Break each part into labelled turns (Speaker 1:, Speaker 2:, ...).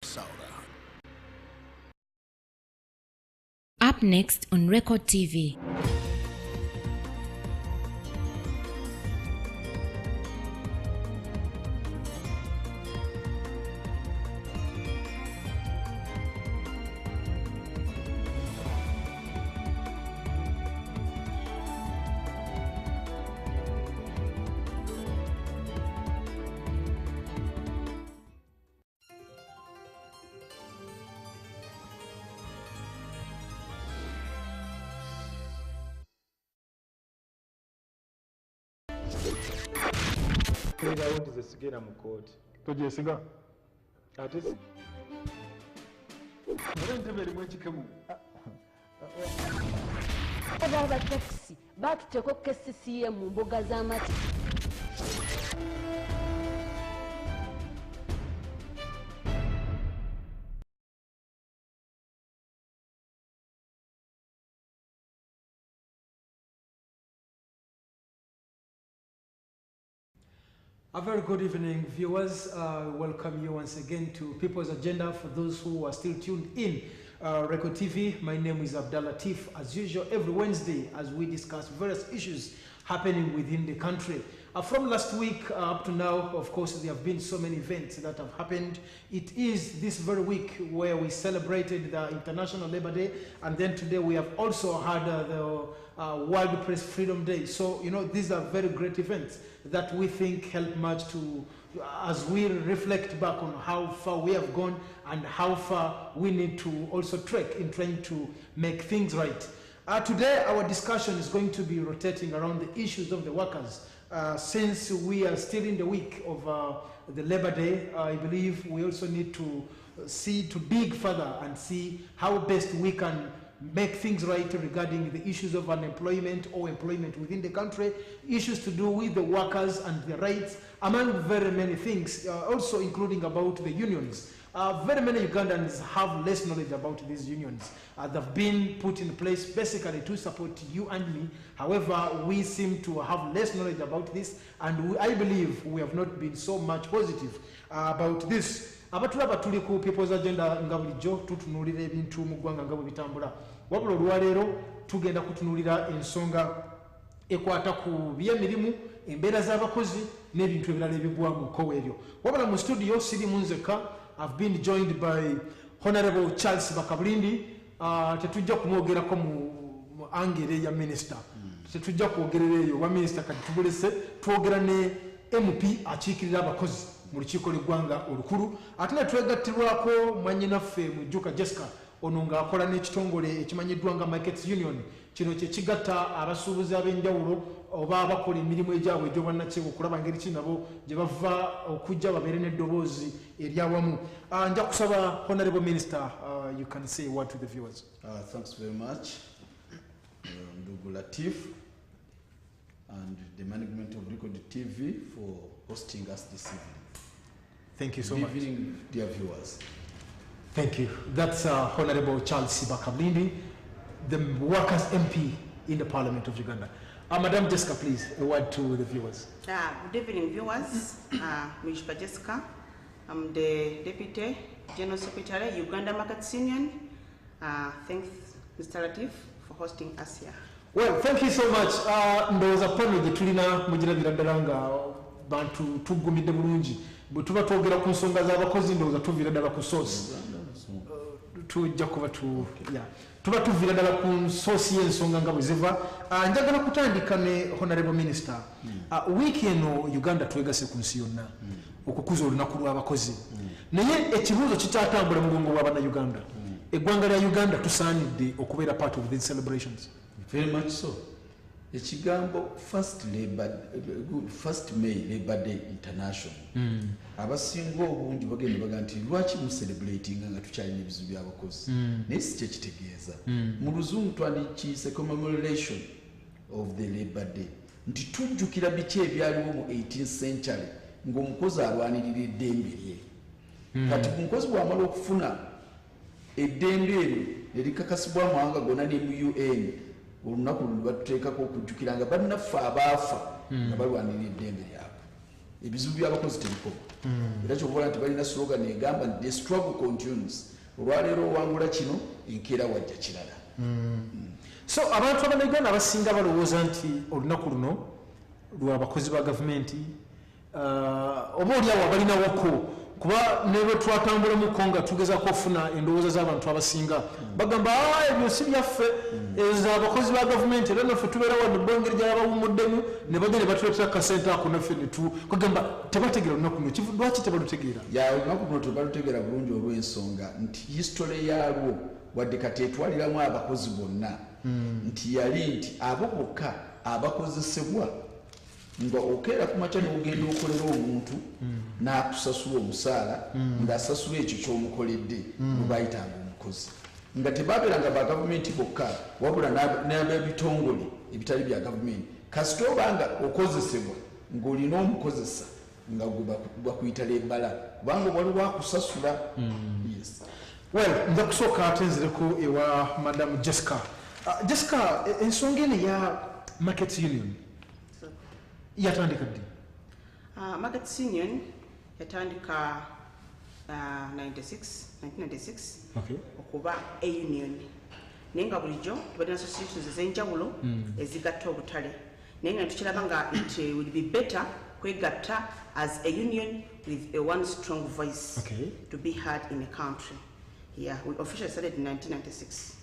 Speaker 1: Saura.
Speaker 2: Up next on Record TV.
Speaker 3: Sigera mu kooti togesiga ate ntebe erimu ekikemu
Speaker 4: aba taxi batuteko KCCM mu mbuga z'amati.
Speaker 5: A very good evening, viewers. Welcome you once again to People's Agenda. For those who are still tuned in, Record TV, my name is Abdallah Latif. As usual, every Wednesday, as we discuss various issues happening within the country. From last week up to now, of course, there have been so many events that have happened. It is this very week where we celebrated the International Labour Day, and then today we have also had the World Press Freedom Day. So, you know, these are very great events that we think help much to, as we reflect back on how far we have gone and how far we need to also trek in trying to make things right. Today, our discussion is going to be rotating around the issues of the workers. Since we are still in the week of the Labour Day, I believe we also need to dig further and see how best we can make things right regarding the issues of unemployment or employment within the country, issues to do with the workers and their rights, among very many things, also including about the unions. Very many Ugandans have less knowledge about these unions. They've been put in place basically to support you and me. However, we seem to have less knowledge about this, and I believe we have not been so much positive about this. Abatulaba tuli ku People's Agenda nga bulijjo tutunulira ebintu mu ggwanga nga bwe bitambula. Wabula olwaleero tugenda kutunulira ensonga ekwata ku by'emirimu, embeera z'abakozi n'ebintu ebirala ebigwa mu kkowe eryo. Wabula mu studio siri munzeka. I've been joined by Honorable Charles Bakabulindi. Tetujja kumwogerako mu angere ya minister. Tetujja kwogerera eyo wa minister kati tubulese twogera ne MP akiikirira abakozi mu lukiiko lw'eggwanga olukulu. Ate ne twegattirwako mwannyinaffe Mujjuka Jessica ono ng'akola n'ekitongole ekimanyiddwa nga Markets Union. Kino kye kigatta abasuubuzi ab'enjawulo oba abakola emirimu egyabwe egy'obwannakyewa okulaba ngeri ki nabo gye bava okujja babeere n'eddoboozi eryawamu. Nja kusaba Honorable Minister, you can say a word to the viewers.
Speaker 1: Thanks very much, Ndugu Latif, and the management of Record TV for hosting us this evening.
Speaker 5: Thank you so much.
Speaker 1: Good evening, dear viewers.
Speaker 5: Thank you. That's Honorable Charles Bakabulindi, the Workers MP in the Parliament of Uganda. Madam Jessica, please, a word to the viewers.
Speaker 6: Good evening, viewers. Mujjuka Jessica. I'm the Deputy General Secretary, Uganda Markets Union. Thanks, Mr. Latif, for hosting us here.
Speaker 5: Well, thank you so much. Ndowooza pano gye tulina mugirabira ddala nga bantu tuggumidde bulungi. Bwe tuba twogera ku nsonga z'abakozi ndowooza tuviira ddala ku source. Tujja kuba tuba tuviira ddala ku nsoosi y'ensonga nga bwe ziva. Njagala kutandika ne Honorable Minister. Wiiki eno Uganda twegase ku nsi yonna okukuza olunaku lw'abakozi. Naye ekibuuzo kikyatambula mu bwongo bw'Abannayuganda. Eggwanga lya Uganda tusaanidde okubeera part of these celebrations.
Speaker 1: Very much so. Ekigambo first May Labour Day International. Abasinga obungi bagenda baga nti lwaki mu celebrating nga tukyalina ebizibu by'abakozi. Naye si kye kitegeeza. Mu luzungu twandikiyise commemoration of the Labour Day. Nti tujjukira biki ebyaliwo mu 18th century ng'omukozi alwanirira eddembe lye. Kati omukozi bw'amala okufuna eddembe eryo erikakasibwa amawanga gonna ne mu UN, olunaku lwe batuteekako okujjukira nga bannaffe abaafa nga balwanirira eddembe lyabwe. ebizibu by'abakozi tebikoma era kyobola nti balina slogan egamba nti the struggle continues olwaleero owangula kino enkeera wajja kirala.
Speaker 5: So abantu abanayuganda abasinga balowooza nti olunaku luno lwabakozi ba gavumenti oba oliawo abalinawoko kuba nebwe twatambulamuko nga tugezaako okufuna endowooza z'abantu abasinga bagamba ebyo si byaffe ezo abakozi ba gavumenti era naffe tubeera wano bongeri gyabawumuddemu ne bajja ne batuleetera kasente ako naffe kugamba tebategeera olunaku luno lwaki tebalutegeera?
Speaker 1: olunaku luno tebalutegeera bulungi olw'ensonga nti hisitole yaalwo wadde kati etwaliramu abakozi bonna nti yali nti abo bokka abakozesebwa nga okeera ku makya n'ogenda okolera omuntu n'akusasula omusaala ng'asasula ekyo ky'omukoledde mubayitanga omukozi nga tebabeeranga ba gavumenti bokka wabula n'ab'ebitongole ebitali bya gavumenti kasita obanga okozesebwa ng'olina omukozesa nga bakuyita lebbala kubanga waliwo akusasula.
Speaker 5: Well, nja kusooka ate nzireko ewa Madam Jessica. Jessica, ensonga eno ya Markets Union yatandika ddi?
Speaker 6: Markets Union yatandika 1996 okuba a union naye nga bulijjo tubalina associations ez'enjawulo ezigatta obutale naye nga tukiraba nga it would be better kwegatta as a union with a one strong voice to be heard in the country. Yeah, we officially started in 1996.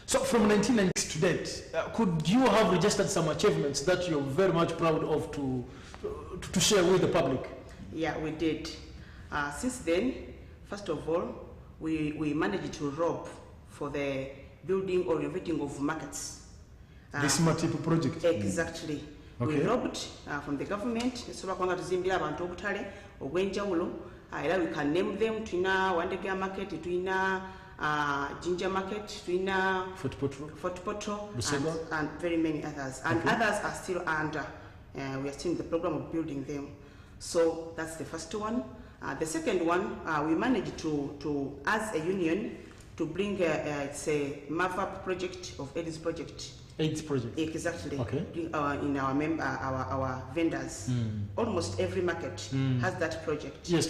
Speaker 5: So from 1996 to date, could you have registered some achievements that you're very much proud of to share with the public?
Speaker 6: Yeah, we did. Since then, first of all, we managed to rob for the building or renovating of markets.
Speaker 5: This MATIP project?
Speaker 6: Exactly. We robbed from the government. So we can name them. Tuina Wandega Market, Tuina Ginger Market, Tuina Fort Potro, and very many others. And others are still under. We are still in the program of building them. So that's the first one. The second one, we managed to as a union, to bring it's a MAVAP project of AIDS project.
Speaker 5: AIDS project.
Speaker 6: Exactly. In our vendors. Almost every market has that project.
Speaker 5: Yes,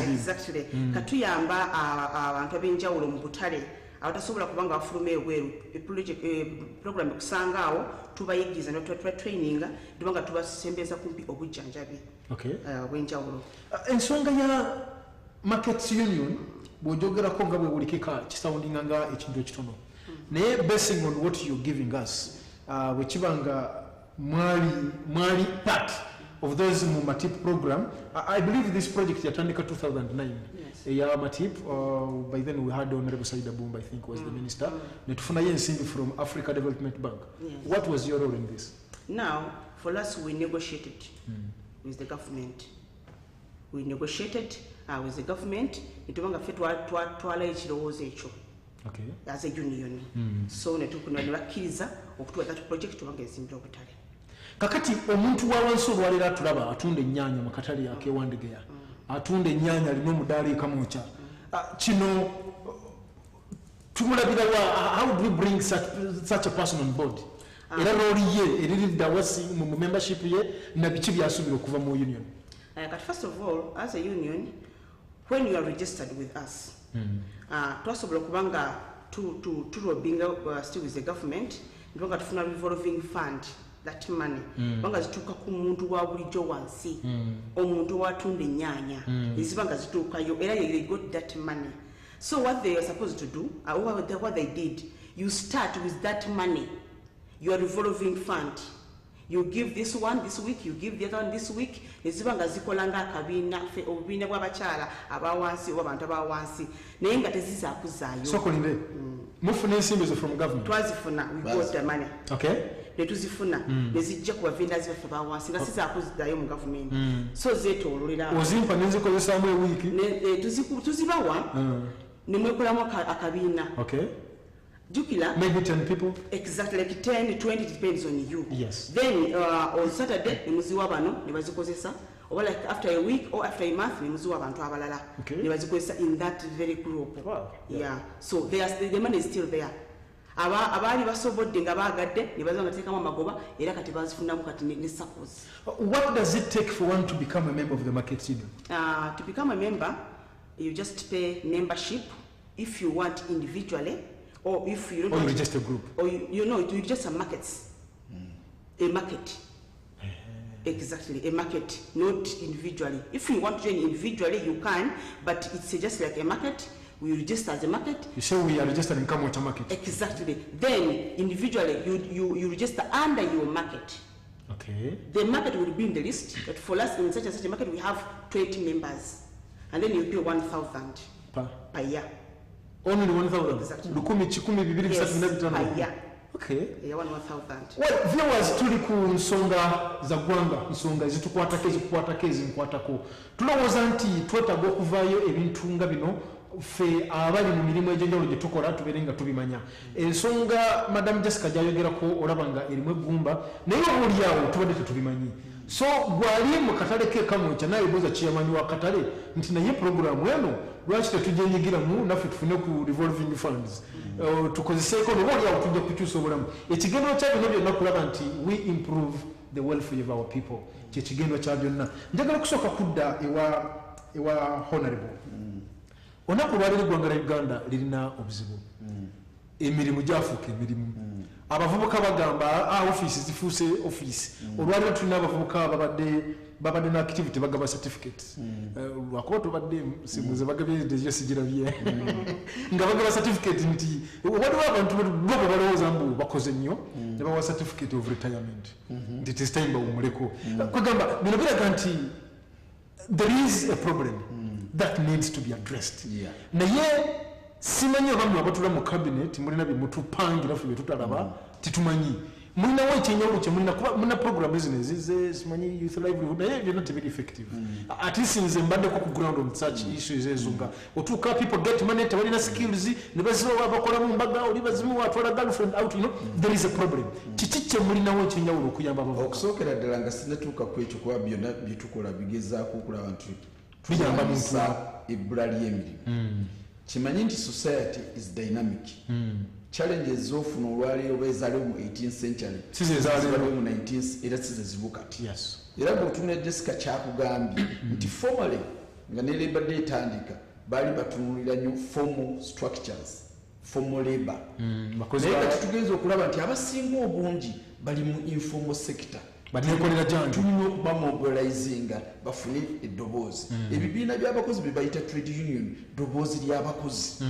Speaker 6: exactly. Katuyamba abantu abenjawulo mu butale abatasobola kubanga bafuluma ebweru program ekusangawo tubayigiriza ne traininga ndibanga tubasembeza kumpi obujjanjabi bwenjawulo.
Speaker 5: Ensonga ya Markets Union bw'ojogerako nga bwe bulikika kisoundinga nga ekintu ekitono naye basing on what you're giving us bwekibanga mwali part of those mu MATIP program. I believe this project yatandika 2009. Yeah, MATIP, by then we had Honorable Saida Boomba, I think was the minister. Netufuna yensimbi from Africa Development Bank. What was your role in this? Now,
Speaker 6: for us, we negotiated with the government. We negotiated with the government. Itubanga fetwa twala ekirowoozo ekyo. As a union. So netukuna nebakkiriza okutuwa that project tubanga ezimbira obutale.
Speaker 5: Kakati omuntu wa wansi olwalera tulaba atunda ennyaanya mu katale akewandegeya. Atunda ennyaanya alina omudaala ekamuca. Kino tumulabira wa, how do we bring such a person on board? Era rooli ye eriridda wasi mu membership ye na biki byasuubira okuva mu union?
Speaker 6: First of all, as a union, when you are registered with us, twasobola kubanga tulobinga still with the government ndibanga tufuna revolving fund that money banga zituuka ku muntu wa bulijjo wansi omuntu watunda ennyaanya ezibanga zituukayo era they got that money. So what they are supposed to do, what they did, you start with that money, your revolving fund. You give this one this week, you give the other one this week. Nezibanga zikolanga akabiina obubiina bw'abakyala abawansi oba abantu abawansi naye nga tezizakuzaayo.
Speaker 5: So kolinde mufuna ensimbi from government?
Speaker 6: Twazifuna, we got the money. Netuzifuna nezijja ku bavendors baffe abawansi nga sizakuzaayo mu government. So zeetoololera.
Speaker 5: Ozimpa nezikozesamu ewiiki?
Speaker 6: Tuzibawa ne mwekolamu akabiina. Jukila,
Speaker 5: maybe 10 people.
Speaker 6: Exactly, like 10, 20, it depends on you.
Speaker 5: Yes.
Speaker 6: Then on Saturday, nemuziwa bano nebazikozesa, or like after a week or after a month, nemuziwa bantu abalala. Nebazikozesa in that very group.
Speaker 5: Wow.
Speaker 6: Yeah. So the money is still there. abaali basobodde nga baagadde ne baza nga teekamu amagoba era kati bazifunamu kati ne SACCOs.
Speaker 5: What does it take for one to become a member of the market union?
Speaker 6: To become a member, you just pay membership if you want individually, or if you don't
Speaker 5: Or you
Speaker 6: want,
Speaker 5: register a group?
Speaker 6: or you know, you register markets. A market. Exactly, a market, not individually. If you want to join individually, you can, but it's just like a market. We register as a market.
Speaker 5: You say we are registered in Kamwata market.
Speaker 6: Exactly. Then individually, you register under your market.
Speaker 5: Okay.
Speaker 6: The market will be in the list. But for us, in such and such a market, we have 20 members, and then you pay 1,000 per year.
Speaker 5: Only 1,000?
Speaker 6: Exactly.
Speaker 5: Yes,
Speaker 6: per year.
Speaker 5: Okay.
Speaker 6: Yeah, 1,000.
Speaker 5: Well, viewers tuli ku nsonga za gwanga, nsonga ezitukwatako ezinkwatako. Tulowooza nti twetaaga okuvaayo ebintu nga bino ffe abali mu mirimu egy'enjawulo gye tukola tubeere nga tubimanya. Ensonga Madam Jessica gy'ayogerako olaba nga erimu eggumba naye obuulyawo tubadde tetubimanyi. So gwali mu katale ke Kamwokya naye buuza chairman wa katale nti naye programu eno lwaki tetugyenyigiramu naffe tufune ku revolving funds tukozeseeko nobaolyawo tujja kukyusa obulamu. Ekigendero kya bino byonna kulaba nti we improve the welfare of our people kyekigendero kya byonna. Njagala kusooka kudda ewa honorable. Olunaku lwaleero eggwanga lya Uganda lirina obuzibu. Emirimu gyafuuka emirimu. Abavubuka bagamba ofiisi zifuuse ofiisi. Olwaleero tulina abavubuka babadde na activity bagaba certificates. Lwakuba tubadde simuze bagabye ezo sigirabye. Nga bagaba certificate nti waliwo abantu bo balowooza mbu bakoze nnyo ne bawa certificate of retirement. Nti it is time bawumuleko. Kwegamba bino biraga nti there is a problem that needs to be addressed. Naye simanyi abamu abatula mu cabinet mulina byemutupangira ffe byetutalaba titumanyi. Mulinawo ekyenjawulo kye mulina kuba mulina program zino ezize simanyi youth livelihood naye byonna tebiri effective. At least nze mbaddeko ku ground on such issues ezo nga otuuka people get money tebalina skills ne baziwa bakola mu mbaga oli bazimu atwala girlfriend out, you know, there is a problem. Kiki kye mulinawo ekyenjawulo okuyamba abavubuka?
Speaker 1: Okusookera ddala nga sinatuuka ku ekyo kuba byonna byetukola bigezaako okulaba nti
Speaker 5: Biyamba muntu
Speaker 1: ebbula ly'emirimu. Kimanyi nti society is dynamic. Challenges z'ofuna olwaleero oba ezaaliwo mu 18th century zibaaliwo mu 19th era sizezibuka kati. Era bw'otunula Jessica kyakugambye nti formally nga ne Labour Day etandika baali batunulira nnyo formal structures, formal labor. Naye kati tugenza okulaba nti abasinga obungi bali mu informal sector. Tulina okuba mobilizinga bafune eddoboozi. Ebibiina by'abakozi bye bayita trade union ddoboozi ly'abakozi.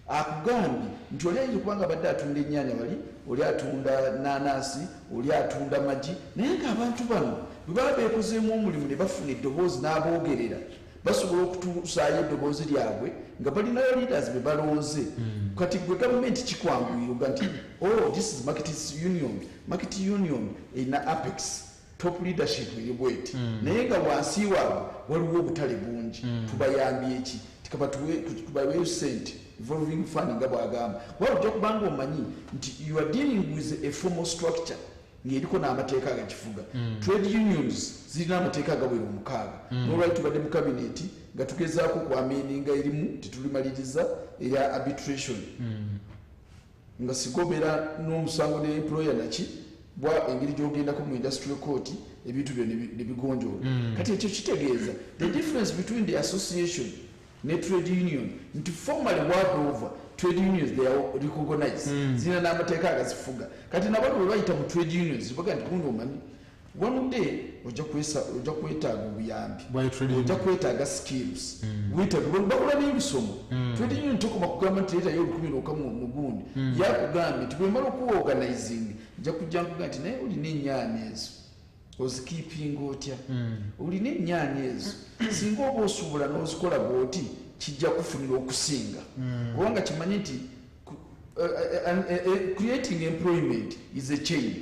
Speaker 1: Akugambye nti oli ayinza kubanga badde atunda ennyaanya wali, oli atunda naanaasi, oli atunda magi, naye ng'abantu bano bwe baba beekozeemu omulimu ne bafuna eddoboozi n'aboogerera basobola okutusaayo eddoboozi lyabwe nga balinayo leaders be balonze. Kati gwe gavumenti kikwanguyirwa nti this is market union erina apex top leadership eri bweti naye nga wansi waabwe waliwo obutale bungi. Tubayambye eki tikaba tubaweeyo sente revolving fund nga bwagamba waba ojja kubanga omanyi nti you are dealing with a formal structure ng'eriko n'amateeka agakifuga. Trade unions zirina amateeka agabwera 6 n'olwali tubadde mu kabineti nga tugezaako kwamininga erimu tetulimaliriza eya arbitration nga sigobeera n'omusango ne employer naki bwa engeri gy'ogendako mu industrial court ebintu byo ne bigonjoola. Kati ekyo kitegeeza the difference between the association ne trade union nti formally world over trade unions they are recognized. Zina n'amateeka agazifuga. Kati nabo bwe bayita mu trade unions baga nti gundi omanyi one day ojja kwetaaga obuyambi, ojja kwetaaga skills, bakula n'ebisomo. Trade union tokoma kugamba nti leetayo olukumi n'okamu mu gundi yakugambye nti bwe mala okuorganizing nja kujja nkuga nti naye olina ennyaanya ezo ozikiipinga otya, olina ennyaanya ezo singa oba osuubula n'ozikola bw'oti kijja kufunira okusinga. Kubanga kimanyi nti creating employment is a chain.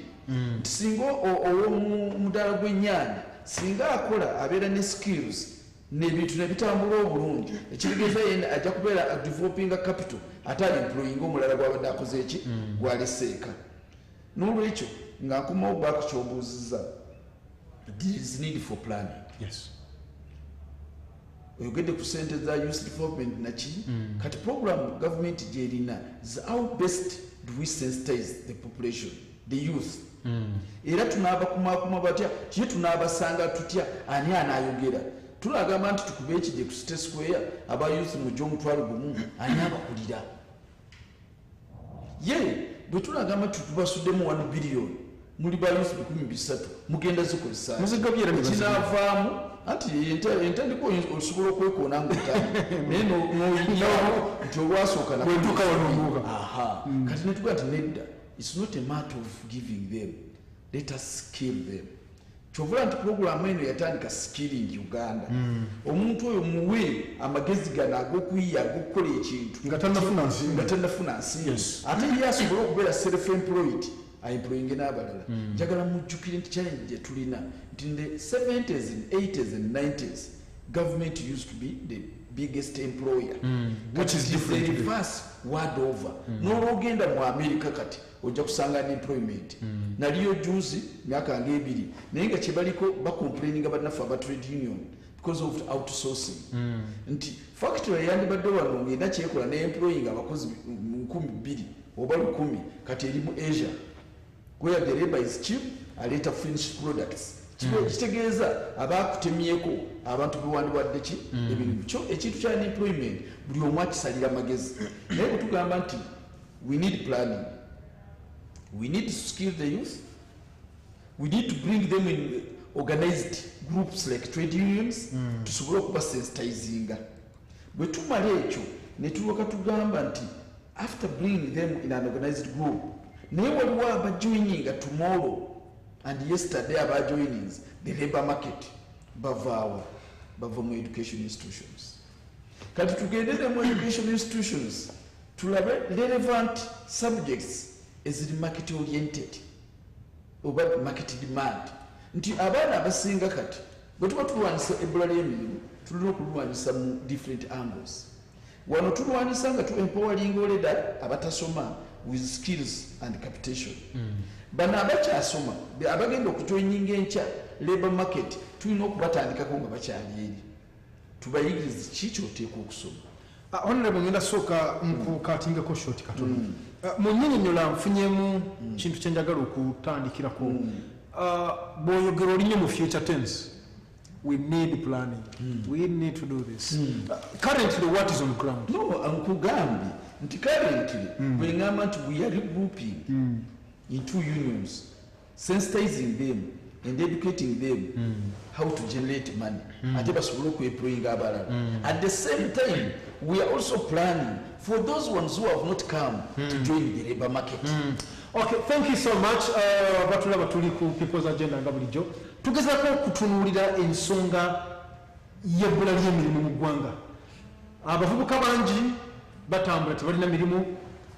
Speaker 1: Singa ow'omudaala gw'ennyaanya singa akola abeera ne skills n'ebintu ne bitambula obulungi ekitegeeza yena ajja kubeera developinga capital ate aliemployinga omulala gw'abadde akoze eki gw'aleseeka. N'olwekyo nga nkomawo back ky'obuuzizza there is need for planning. Oyogedde ku sente za youth development naki kati program government gyerina is how best do we sensitize the population, the youth? Era tunaaba kumakuma batya kiye tunaabasanga tutya ani anayogera tulagamba nti tukube ekije ku State Square aba youth mu gy'omutwalo gumu ani abakulira ye bwe tulagamba tutubasuddemu 1 billion muli ba youth 13 mugenda zikozesa
Speaker 5: muzigabyera
Speaker 1: kinavaamu anti entandiko osobola okwekoona ngaotani naye noyinawo nti olwasooka
Speaker 5: bwentuka wanomuuka
Speaker 1: kati netugaa nti nedda. It's not a matter of giving them. Let us skill them. Kyovula nti program eno yatandika skilling Uganda. Omuntu oyo muwe amagezi gano ag'okuyiya ag'okukola ekintu
Speaker 5: nga tannafuna nsimbi.
Speaker 1: Ate ye asobola okubeera self-employed employing n'abalala. Njagala mujjukire nti challenge gye tulina nti in the 70s and 80s and 90s government used to be the biggest employer.
Speaker 5: Which is different
Speaker 1: the reverse word over. N'olwogenda mu America kati ojja kusanga unemployment naliyo juzi myaka nga 2 naye nga kyebaliko bacomplaininga bannaffe aba trade union because of outsourcing nti factory yandibadde wano ngenda kyekola ne employing abakozi 2,000 oba 1,000 kati eri mu Asia where the labor is cheap aleeta finished products kitegeeza abakutemyeko abantu bewandibwadde ki ebintu kyo ekintu kya unemployment buli omu akisalira magezi naye bwe tugamba nti we need planning. We need to skill the youth. We need to bring them in organized groups like trade unions to tusobole okuba sensitizinga. Bwe tumala ekyo ne tulyoka tugamba nti after bringing them in an organized group naye waliwo abajoininga tomorrow and yesterday abajoinings the labor market bava mu education institutions. Kati tugendere mu education institutions tulabe relevant subjects is market oriented oba market demand nti abaana abasinga kati bwe tuba tulwanisa ebbula ly'emirimu tulina okulwanisa mu different angles. Wano tulwanisa nga tu empowering oleda abatasoma with skills and capitation. Bano abakyasoma abagenda okujoininga enkya labor market tulina okubatandikako nga bakyali eri tubayigirize ki kyoteeka okusoma.
Speaker 5: Honorable ngenda sooka nkukatingako short katono munnyonnyola nfunyemu kintu kyenjagala okutandikirako bw'oyogera olinnyo mu future tense. We need planning. We need to do this. Currently what is on ground?
Speaker 1: No, nkugambye nti currently bwe ngamba nti we are regrouping in 2 unions, sensitizing them and educating them how to generate money ate basobole okweemployinga abalala. At the same time we are also planning for those ones who have not come to join the labor market.
Speaker 5: Okay, thank you so much. Batulaba tuli ku people's agenda nga bulijjo tugezaako okutunuulira ensonga y'ebbula ly'emirimu mu ggwanga. Abavubuka bangi batambula tebalina mirimu,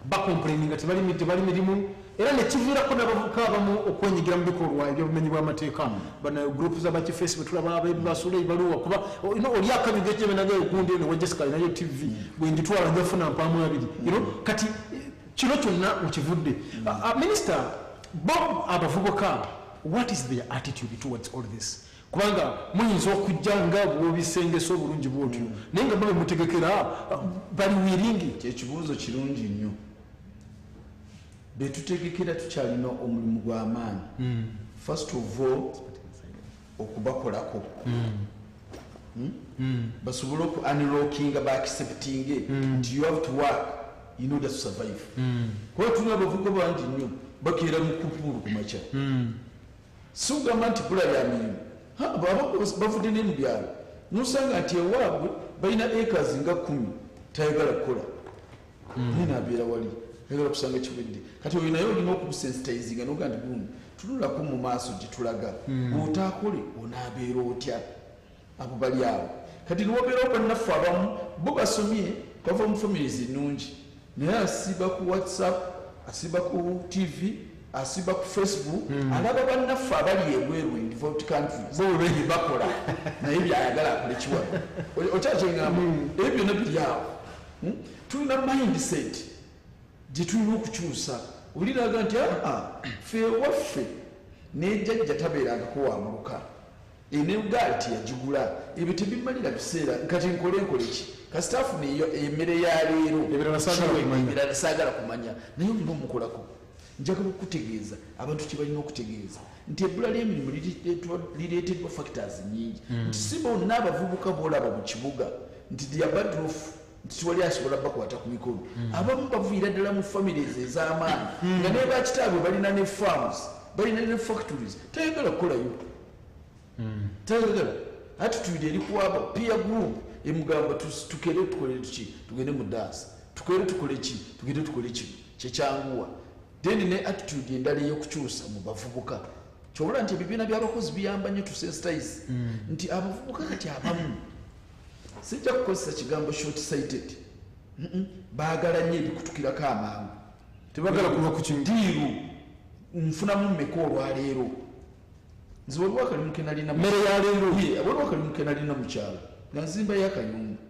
Speaker 5: bakomplaininga tebali mirimu, era nekiviirako n'abavubuka abamu okwenyigira mu bikolwa ebyobumenyi bw'amateeka. Bana group z'abaki Facebook tulaba basula ebaluwa kuba oli akabiga ekyo nayo okundi eno Jessica nayo TV bwe nditwala njafuna mpaamu abiri. Kati kino kyonna okivudde. Minister, bo abavubuka, what is their attitude towards all this? Kubanga muyinza okujja nga bw'obisengesa obulungi bw'otyo naye nga babe mutegekera bali wiringi.
Speaker 1: Ekibuuzo kirungi nnyo. Betutegekera tukyalina omulimu gw'amaanyi. First of all okubakolako basobole oku unlockinga baacceptinge nti you have to work in order to survive. Kuba tulina abavubuka bangi nnyo bakeera mu kupulu ku makya. Si kugamba nti bbula lya mirimu bavudde ne mu byalo nosanga nti ewaabwe balina acres nga 10 tayagala kukola naye nabeera wali ayagala kusanga kiwedde. Kati oyo naye olina okubusensitizinga noga nti guno tunulako mu maaso gye tulaga bw'otaakole onaabeera otya abo bali awo. Kati niwabeerawo bannaffe abamu bo basomye bava mu families ennungi naye asiba ku WhatsApp, asiba ku TV, asiba ku Facebook, alaba bannaffe abali ebweru in developed countries bwe bakola naye byayagala akole kiwano. Okyakyeŋŋamba ebyo byonna biri awo. Tulina mindset gye tulina okukyusa. Oliraga nti ffe ewaffe nejjajja tabeerangako wa muluka eneugalti yagigula ebyo tebimalira biseera kati nkole ki kasitaafu neyo emmere ya leero ebirala saagala kumanya naye olina omukolako njagala okutegeeza abantu kye balina okutegeeza nti ebbula ly'emirimu lireeteddwa factors nyingi nti si bonna abavubuka boolaba mu kibuga nti diabadrof nti tiwali asobola bakwata ku mikono abamu baviira ddala mu families ez'amaanyi nga ne bakitaabwe balina ne farms balina ne factories tayagala kukolayo tayagala attitude eri kuwaba peer group emugamba tukere tukole tuki tugende mu dance tukere tukole ki tugende tukole ki kyekyanguwa then ne attitude endala ey'okukyusa mu bavubuka kyobula nti ebibiina by'abakozi biyamba nnyo tusensitize nti abavubuka kati abamu sijja kukozesa kigambo short sighted baagala nnyo ebikutukirako amangu
Speaker 5: tebagala kuva ku
Speaker 1: kindiiru nfunamu mmeka olwaleero nze waliwo akalimu ke nalina
Speaker 5: mmere ya leero
Speaker 1: waliwo akalimu ke nalina mu kyalo nga nzimbayo akanyumba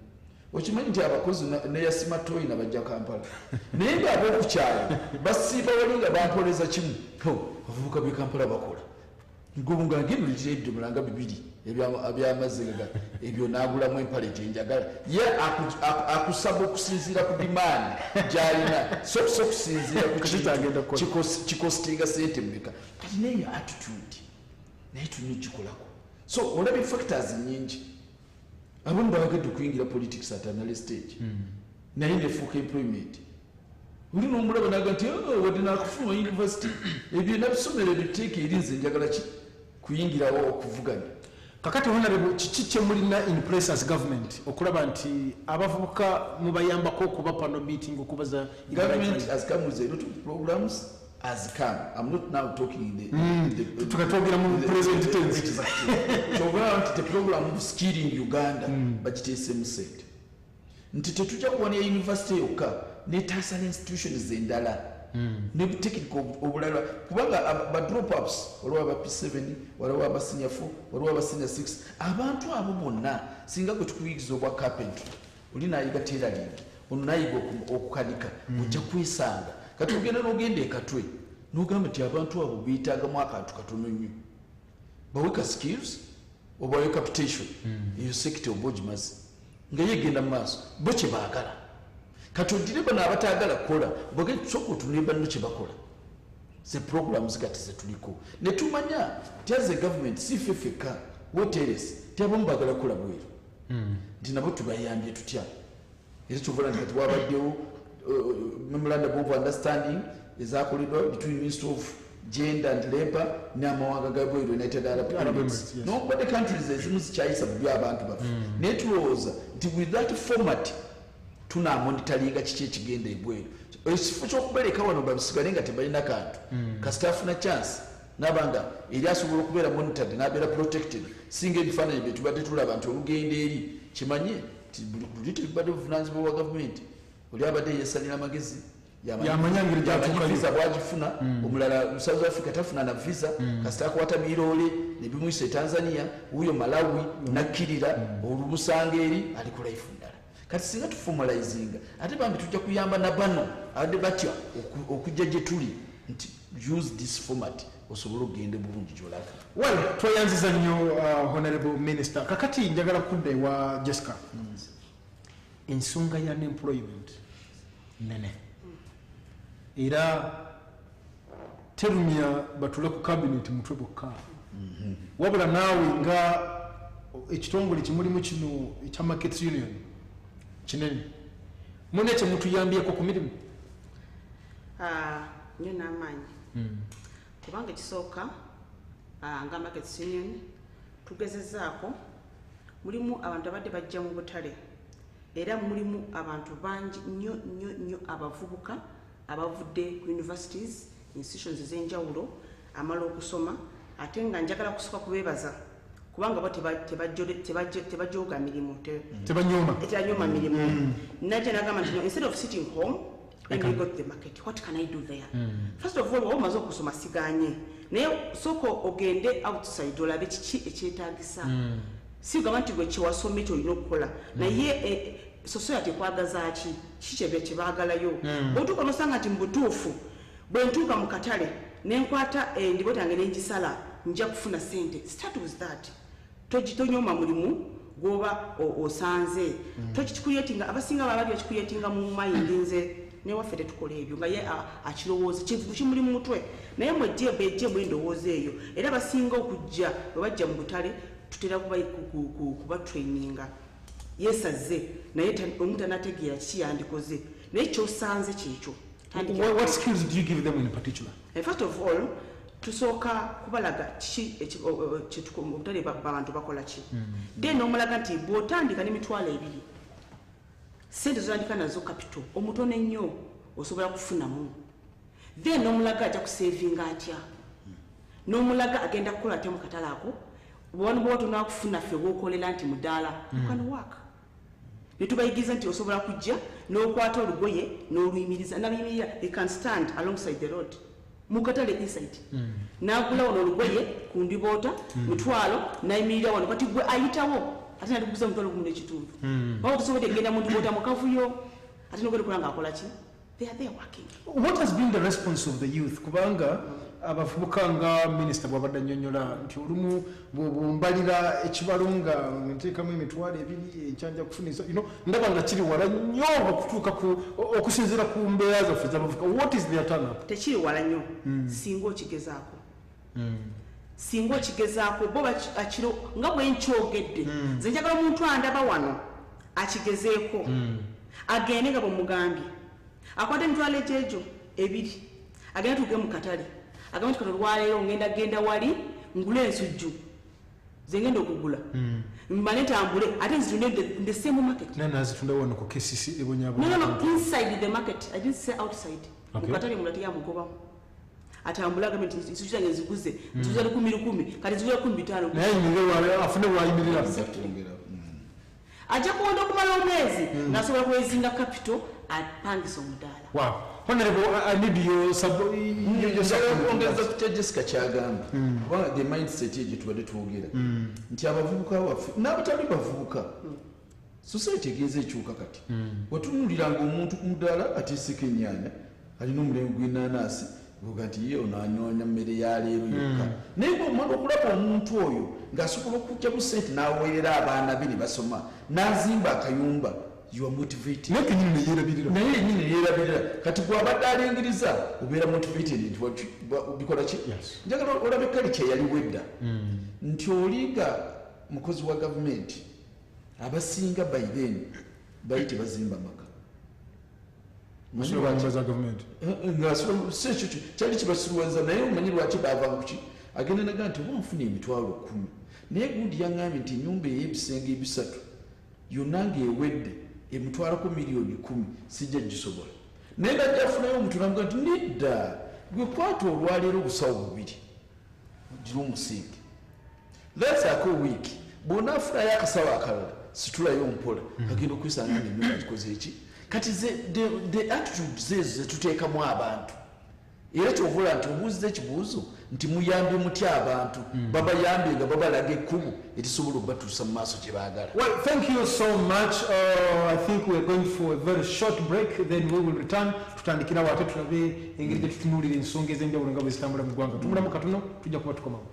Speaker 1: okimanyi nti abakozi neyasima toyi nabajja Kampala naye ng'ab'okukyalo basiiba wali nga bampoleza kimu abavubuka b'e Kampala bakola ngobu nga ngenulitira ebidomola nga 2 ebyamazzi ebyo naagulamu empale gyenjagala ye akusaba okusinziira ku dimaani gy'alina so okusinziira ku kikositinga sente mmeka kati neyo attitude naye tulina ogikolako so olaba factors nyingi abamu baagedde okuyingira politics at an early stage naye nefuuka employment oli n'omulaba naga nti wadde naakufuna university ebyo nabisomero ebiteeka eri nze njagala ki kuyingirawo okuvuganya
Speaker 5: kakati honorable kiki kye mulina in place as government okulaba nti abavubuka mubayambako okuba panel meeting okubaza
Speaker 1: government has come with a lot of programs has come. I'm not now talking in the
Speaker 5: present tense.
Speaker 1: The program of skilling Uganda, but it is same set. Ntituja kuwa ni university yoka, netasa institutions zendala. Ne technical obulala kubanga ba drop ups waliwo aba P7 waliwo aba senior 4 waliwo aba senior 6 abantu abo bonna singa kwe tukuyigiza obwa carpentry oli nayiga tailoring ono nayiga okukanika ojja kwisanga kati ogenda n'ogenda ekatwe n'ogamba nti abantu abo beetaagamu akantu katono nnyo baweka skills obawe capitation eyo sector obogimazi nga yegenda mu maaso bo kye baagala kati odire bano abataagala kukola boge tusooka otunule banno kye bakola ze programs kati ze tuliko ne tumanya nti as a government si ffe ffekka woteres ti abamu baagala kukola bweru nti nabo tubayambye tutya era kyovola nti kati wabaddewo memorandum of understanding ezakoleddwa between Ministry of Gender and Labour n'amawanga ga bweru United Arab Emirates n'okubadde countries ezimu zikyayisa mu by'abantu baffe naye tulowooza nti with that format tunamonitalinga kiki ekigenda ebweru ekifo ky'okubaleka wano babisigale nga tebalina kantu kasita afuna chance n'abanga eri asobola okubeera monitored n'abeera protected singa ebifaananyi bye tubadde tulaba nti olugenda eri kimanye nti buli tebibadde buvunaanyizibwa bwa gavumenti oli abadde yeesalira amagezi yamanyi visa bwagifuna omulala South Africa tafuna na visa kasita akwata miroole nebimuyisa e Tanzania wuyo Malawi nakkirira olumusanga eri ali ku life ndala kati singa tuformalizinga ate bambi tujja kuyamba na bano abadde batya okujja gye tuli nti use this format osobola okugenda bulungi gy'olaga.
Speaker 5: Well, twayanziza nnyo Honorable Minister. Kakati njagala kudda ewa Jessica. Ensonga ya unemployment nene. Era terumya batule ku cabinet mutwe bokka. Wabula naawe nga ekitongole kimulimu kino ekya Markets Union kinene. Mune kye mutuyambyeko ku mirimu?
Speaker 6: Nnyo n'amaanyi. Kubanga ekisooka nga Markets Union tugezezaako mulimu abantu abadde bajja mu butale era mulimu abantu bangi nnyo abavubuka abavudde ku universities institutions ez'enjawulo amala okusoma ate nga njagala kusooka kubeebaza kubanga bo tebajooga mirimu tebanyooma mirimu nate nagamba nti instead of sitting home and you got the market, what can I do there? First of all, omaze okusoma siganye naye soko ogende outside olabe kiki ekyetaagisa si gamba nti gwe kiwasome kyolina okukola naye society ekwagaza ki kiki kyebaagalayo bw'otuuka nosanga nti mubutuufu bwe ntuuka mu katale nenkwata endiboota yange nengisala nja kufuna sente. Start with that. tonyoma mulimu goba osanze tokikuyetinga abasinga babali bakikuyetinga mu mind nze ne waffe tetukola ebyo nga ye akirowooza kivugu kimuli mu mutwe naye mwejje mwendowooza eyo era basinga okujja bwe bajja mu butale tutera kuba traininga yesaze naye omuntu anategeera kiyandikoze naye kyosanze kyekyo.
Speaker 5: What skills do you give them in particular?
Speaker 6: First of all tusooka kubalaga obutale abantu bakola ki then omulaga nti bw'otandika n'emitwalo 2 sente zotandika nazo capital omutono ennyo osobola kufunamu then n'omulaga ajja kusevinga atya n'omulaga agenda kukola atya mu katale ako bw'ono bw'otono akufuna ffe bw'okolera nti mudaala you can work ne tubayigiza nti osobola kujja n'okwata olugoye n'oluyimiririza n'aluyimirira they can stand alongside the road mukatale inside nakula ono olugoye ku ndiboota mutwalo nayimirira wano kati gwe ayitawo ate natikuguza mutwalo 10 bawo tusobodde genda mu ndiboota mukavuyo ate nogenda kulanga akola ki they are there working.
Speaker 5: What has been the response of the youth kubanga abavubuka nga minisita bwabadde annyonnyola nti olumu bwombalira ekibalo nga nteekamu emitwalo 2 enkyanja kufuniza ndaba nga kiri wala nnyo okutuuka okusinziira ku mbeera zaffe z'abavubuka. What is their turn up?
Speaker 6: Tekiri wala nnyo singa okigezaako singa okigezaako bo akiro nga bwe nkyogedde nze njagala omuntu andaba wano akigezeeko agende nga bwemugambye akwata emitwalo egyo 2 agenda tuge mu katale agamba nti kano lwaleero ngenda wali ngula ensujju ze ngenda okugula mbale ntambule ate nzitunde the same market
Speaker 5: nazitunda wano ku KCC ebonyabo
Speaker 6: no inside the market I didn't say outside mu katale mulati ya mugobamu atambula agambe nti ensujju zange ziguze nziza 10 kati nziza 15
Speaker 5: naye nyinge afune wayimirira
Speaker 6: ajja kuwonda okumala omwezi nasobola kwezinga capital apangisa omudaala.
Speaker 5: Wow. Honorable, I need your
Speaker 1: ongeza kutya Jessica kyagamba kubanga the mindset egyo tubadde twogera nti abavubuka waffe n'abatali bavubuka society egenza ekyuka kati watunuliranga omuntu ku mudaala ateeseko ennyanya alina omulembe gw'ennaanaasi goga nti ye onanoonya mmere ya leero yokka naye bw'omala okulaba omuntu oyo ng'asobola okujja ku ssente n'aweerera abaana be ne basoma n'azimba akayumba you are motivated naye yennyini yeerabirira kati bw'abadde alingiriza obeera motivated nti bikola ki njagala olabe kalica yali wedda nti olinga mukozi wa gavumenti abasinga by then bali tebazimba maka kyali kibasiruwaza naye omanyi lwaki bava kuki agenda naga nti wanfuna emitwalo 10 naye gundi yaŋŋambye nti ennyumba ey'ebisenge 3 yonna ng'ewedde emutwalako miliyoni 10 sijja gisobola naye ngajja afunayo omuntu namuga nti nedda gwe kwata olwaleero obusawo 2 gira omusingi lesaako wiiki bwona afunayo akasawo akalala situlayo mpola agenda okwisanga ngaennyumba gikoze eki kati the attitude zezo zetuteekamu abantu era kyovola nti obuuziza ekibuuzo nti muyambye mutya abantu babayambye nga babalaga ekkubo erisobola okubatuusa mu maaso gye baagala.
Speaker 5: Well, thank you so much. I think we're going for a very short break, then we will return. Tutandikira wate tulabe engeri gye tutunuulira ensonga ez'enjawulo nga bwe zitambula mu ggwanga. Tumulamu katono tujja kuba tukomawo.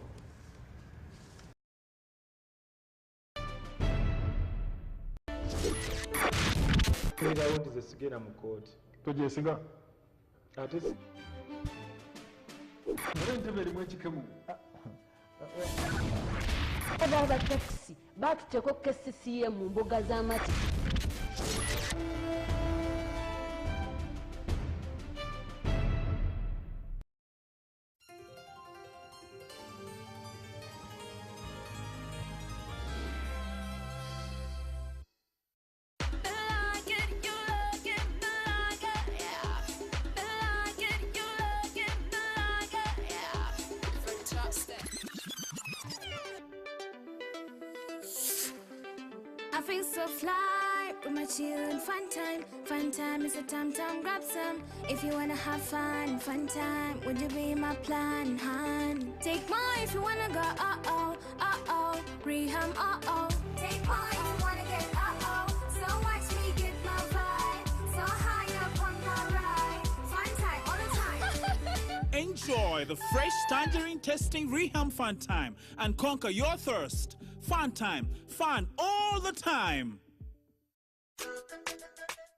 Speaker 3: Raundi zesigenda mu kooti togyesiga ate era entebe erimu ekikemu
Speaker 4: aba takisi baatuteeko KCCA mu mbuga z'amati
Speaker 7: I feel so fly with my chillin' fun time. Fun time is a time, grab some. If you wanna have fun time, would you be my plan, hun? Take more if you wanna go, Reham, Take more if you wanna get, So watch me get my vibe. So high up on my ride. Fun time all the time.
Speaker 8: Enjoy the fresh tangerine tasting Reham Fun Time and conquer your thirst. Fun time. Fun all the time.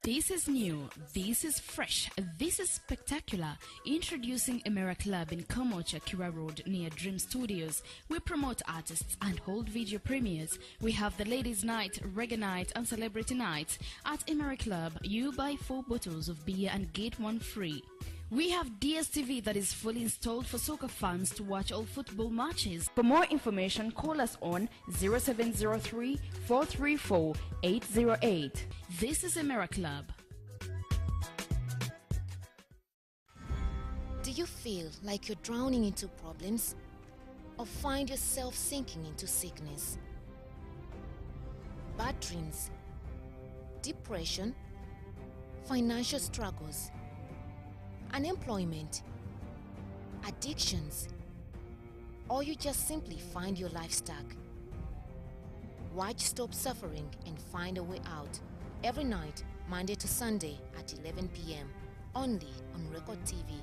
Speaker 2: This is new, this is fresh, this is spectacular. Introducing Emera Club in Komocha, Kira Road near Dream Studios. We promote artists and hold video premieres. We have the Ladies' Night, Reggae Night and Celebrity Night. At Emera Club, you buy 4 bottles of beer and get 1 free. We have DSTV that is fully installed for soccer fans to watch all football matches. For more information, call us on 0703 434 808. This is Emera Club.
Speaker 9: Do you feel like you're drowning into problems or find yourself sinking into sickness? Bad dreams, depression, financial struggles, unemployment, addictions, or you just simply find your life stuck? Watch Stop Suffering and Find a Way Out every night, Monday to Sunday at 11 p.m. only on Record TV.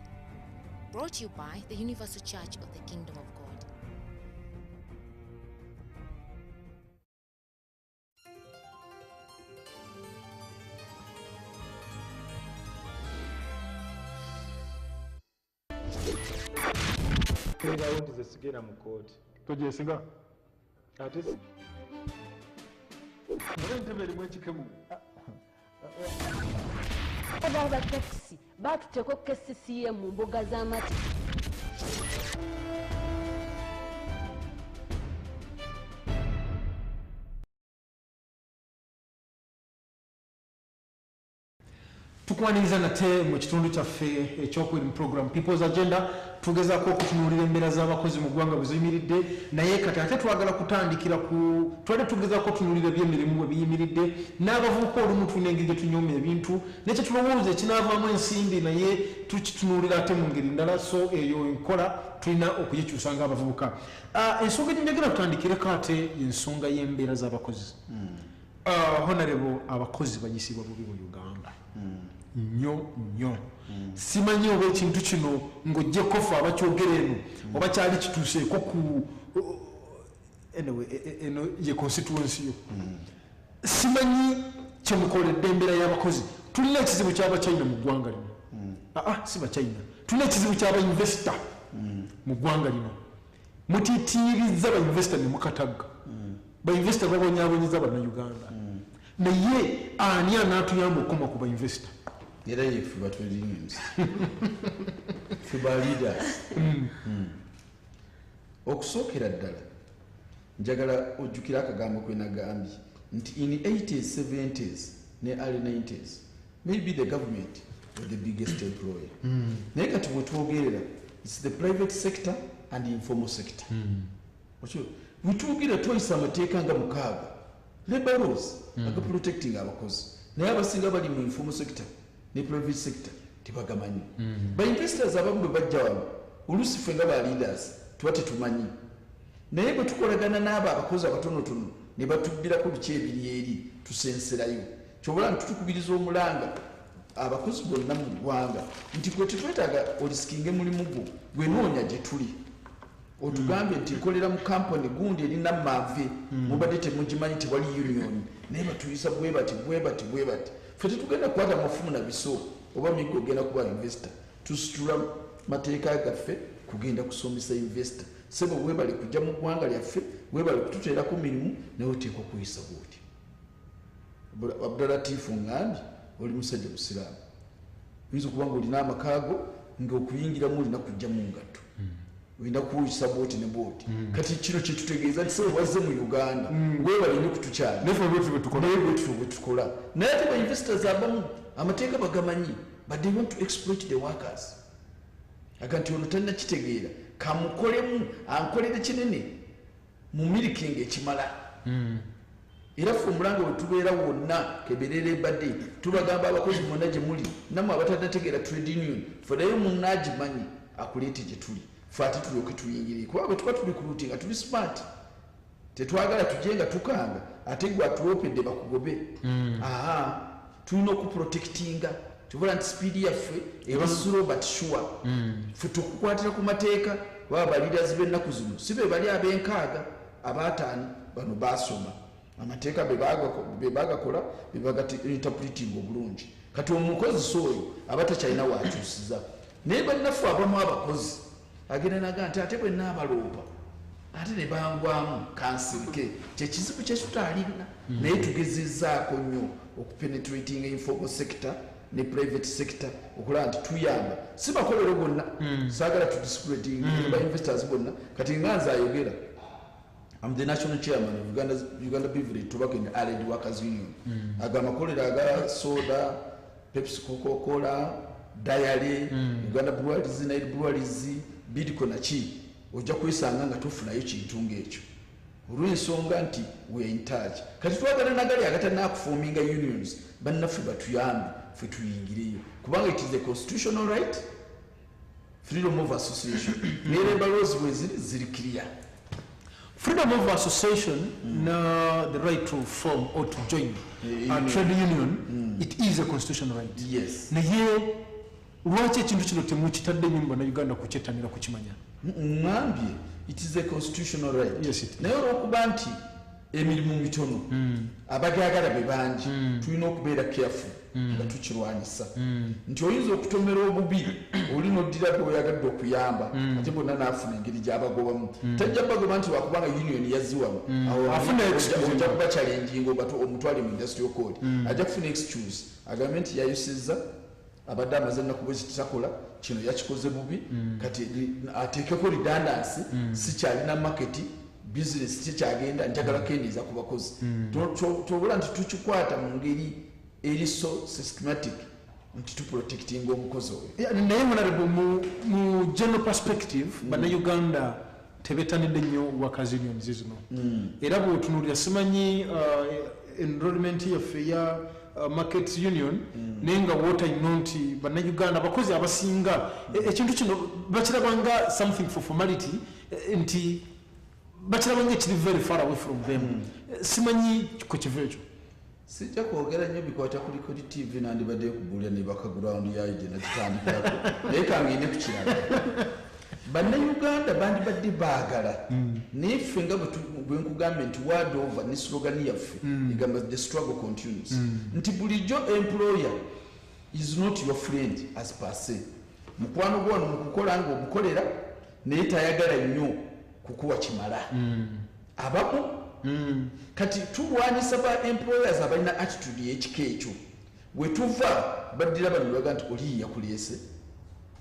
Speaker 9: Brought to you by the Universal Church of the Kingdom of God.
Speaker 3: Raundi zesigenda mu kooti tojesinga ate entebe erimu ekikemu
Speaker 4: aba batakisi batuteko KCCM mu mbuga z'amati.
Speaker 5: Tukwaniriza nate mu kitundu kyaffe ekyokwiri mu program People's Agenda tugezaako okutunuulira embeera z'abakozi mu ggwanga bwe ziyimiridde naye kati ate twagala kutandikira ku twali tugezaako otunuulira ebyemirimu bwe biyimiridde n'abavubuka olumu tulina engeri gye tunyooma ebintu nekye tulowooza ekinaavaamu ensimbi naye tukitunuulira ate mu ngeri ndala so eyo enkola tulina okugikyusa ng'abavubuka. Ensonga gye njagala tutandikireko ate y'ensonga y'embeera z'abakozi. Honorable abakozi banyisibwa bubi mu Uganda. Nnyo simanyi oba ekintu kino ng'oggyeko ffe abakyogera eno oba kyali kituuseeko ku eno ye constituency yo. Simanyi kyemukoledde embeera y'abakozi. Tulina ekizibu ky'abachina mu ggwanga lino. Si bachina. Tulina ekizibu ky'abainvesita mu ggwanga lino. Mutiitiiriza bainvesita ne mukatagga. Bainvesita babonyaabonyeza bannayuganda. Naye ani anaatuyamba okukoma ku bainvesita?
Speaker 1: Era yefe batwali unions. Ffe ba leaders. Okusookera ddala njagala ojjukira akagambo kwe nagambye nti in 80s, 70s ne early 90s maybe the government was the biggest employer. Naye kati bwe twogerera it's the private sector and the informal sector. Bwe twogera twayisa amateeka nga 6 labor laws aga protecting abakozi naye abasinga bali mu informal sector ne private sector tebagamanyi. Ba investors abamu bwe bajja wano oluusi ffe nga ba leaders tuba tetumanyi naye bwe tukolagana n'abo abakozi abatonotono ne batubbirako biki ebiri eri tusenserayo kyobola ntutukubiriza omulanga abakozi bonna mu ggwanga nti gwe tetwetaaga olisikinge mulimu gwo gwenoonya gye tuli otugambye nti nkolera mu kampani gundi erina mave mubadde temugimanyi tewali union naye batuyisa bwe bati ffe tetugenda kukwata mafumu na biso oba miggo ogenda kuba investor tusitula mateeka gaffe kugenda kusomesa investor sebo webali kujja mu ggwanga lyaffe webali kututeerako mirimu naye oteekwa okuyisa bwoti. Abdulatifu ngambye oli musajja musiraamu oyinza okuba nga olina amakaago ng'okuyingiramu olina kujja mu ngatto olina kuwuyisa booti ne booti kati kino kyetutegeeza nti sebo wazze mu Uganda webali ne kutukyala naye bwe tukola naye ate ba investors abamu amateeka bagamanyi but they want to exploit the workers aga nti ono talina kitegeera kamukolemu ankolere kinene mu milking ekimala. Era ffe omulanga bwe tubeera wonna keberera ebadde tubagamba abakozi mwonna gye muli nammwe abatanategeera trade union ffe naye munaagimanyi akuleete gye tuli ffe ate tulyoke tuyingire kuba bwe tuba tuli ku luti nga tuli smart tetwagala tujje nga tukanga ate gwe atuwopedde bakugobe. Tulina okuprotectinga tubola nti speedi yaffe eba slow but sure. Ffe tukukwatira ku mateeka baba ba leaders b'ennaku zino si be bali ab'enkaaga aba5 bano basoma amateeka bebagakola bebagainterpreting obulungi kati omukozi oyo aba takyalina wakyusiza naye bannaffe abamu abakozi agenda naga nti ate bwe naabaloopa ate ne bangwamu kansirike kyekizibu kyekitaalina naye tugezezzaako nnyo okupenetrating informal sector ne private sector okulaba nti tuyamba si bakolero bonna saagala tudiscreting ba investors bonna kati nganza ayogera I'm the national chairman of Uganda Beverage Tobacco and Allied Workers Union. Agama kolera aga soda, Pepsi, Coca-Cola, Dairy, Uganda Breweries, Night Breweries, Bidco na chi. Ojja kwisanga nga tufunayo kintu ng'ekyo. Olw'ensonga nti we in touch. Kati twagala nagali agatana kuforminga unions, bannaffe batuyambe ffe tuyingireyo. Kubanga it is a constitutional right, freedom of association. Ne labor laws bwe ziri clear.
Speaker 5: Freedom of association, the right to form or to join a trade union, it is a constitutional right.
Speaker 1: Yes.
Speaker 5: Naye lwaki ekintu kino temukitadde nyumba na Uganda kukyettanira kukimanya?
Speaker 1: Ngambye it is a constitutional right.
Speaker 5: Yes, it is.
Speaker 1: Naye olw'okuba nti emirimu mitono abagagala be bangi tulina okubeera careful nga tukirwanyisa nti oyinza okutomera obubi olina oddira bweoyagadde okuyamba ate bonna naafuna engeri gyabagobamu tajja bagoba nti wakubanga union yaziwamu ojja kuba challenging omutwale mu industrial code ajja kufuna excuse agambe nti yayusizza abadde amaze ennaku bwe kitakola kino yakikoze bubi kati ateekeko redundancy si kyalina market business kikyagenda njagala kendeeza ku bakozi tobula nti tukikwata mu ngeri eri so systematic nti tuprotecting omukozi oyo
Speaker 5: naye honorable mu general perspective bannayuganda tebetanidde nnyo workers unions zino era bw'otunuulira simanyi enrollment yaffe ya market union naye nga wootayino nti bannayuganda abakozi abasinga ekintu kino bakirabanga something for formality nti bakirabanga ekiri very far away from them simanyi ku kiva ekyo
Speaker 1: sijja kwogera nnyo bikwata kuli kodi tv nandibadde kugulya ne bakaground yayo gye nakitandikirako naye kangende ku kirala bannayuganda bandibadde baagala naye ffe nga bwe nkugambye nti ward over ne slogan yaffe egamba the struggle continues nti bulijjo employer is not your friend as per se mukwano gwano mukukola nga omukolera naye tayagala nnyo kukuwa kimala abamu kati tulwanyisa ba employers abalina attitude y'ekika ekyo bwe tuva baddira bano baga nti oli yakuleese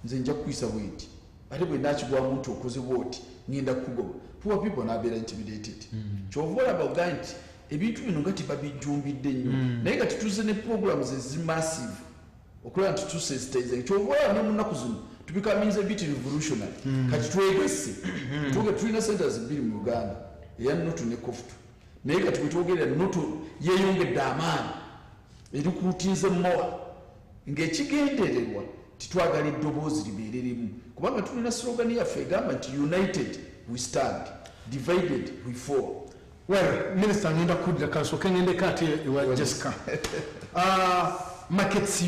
Speaker 1: nze nja kukuyisa bwenti ate bwe nakigwamu nti okoze bwoti ngenda kukugoba poor people nabeera intimidated kyova olaba oga nti ebintu bino nga tibabijjumbidde nnyo naye kati tuze ne programs ezimassive okulaba nti tusensitize kyova olaba ne mu nnaku zino tubikaminza ebiti revolutionary kati twegesse tulina centers bbiri mu Uganda eya Nutu ne Kofutu naye kati bwe twogerera Nutu yeeyongedde amaanyi erikuutinze mmowa ng'ekigendererwa titwagala eddoboozi libeereremu kubanga tulina slogan yaffe egamba nti united we stand divided we fall.
Speaker 5: Well, Minister ngenda kuddira kansooke ngendeko ate ewa Jessica. Markets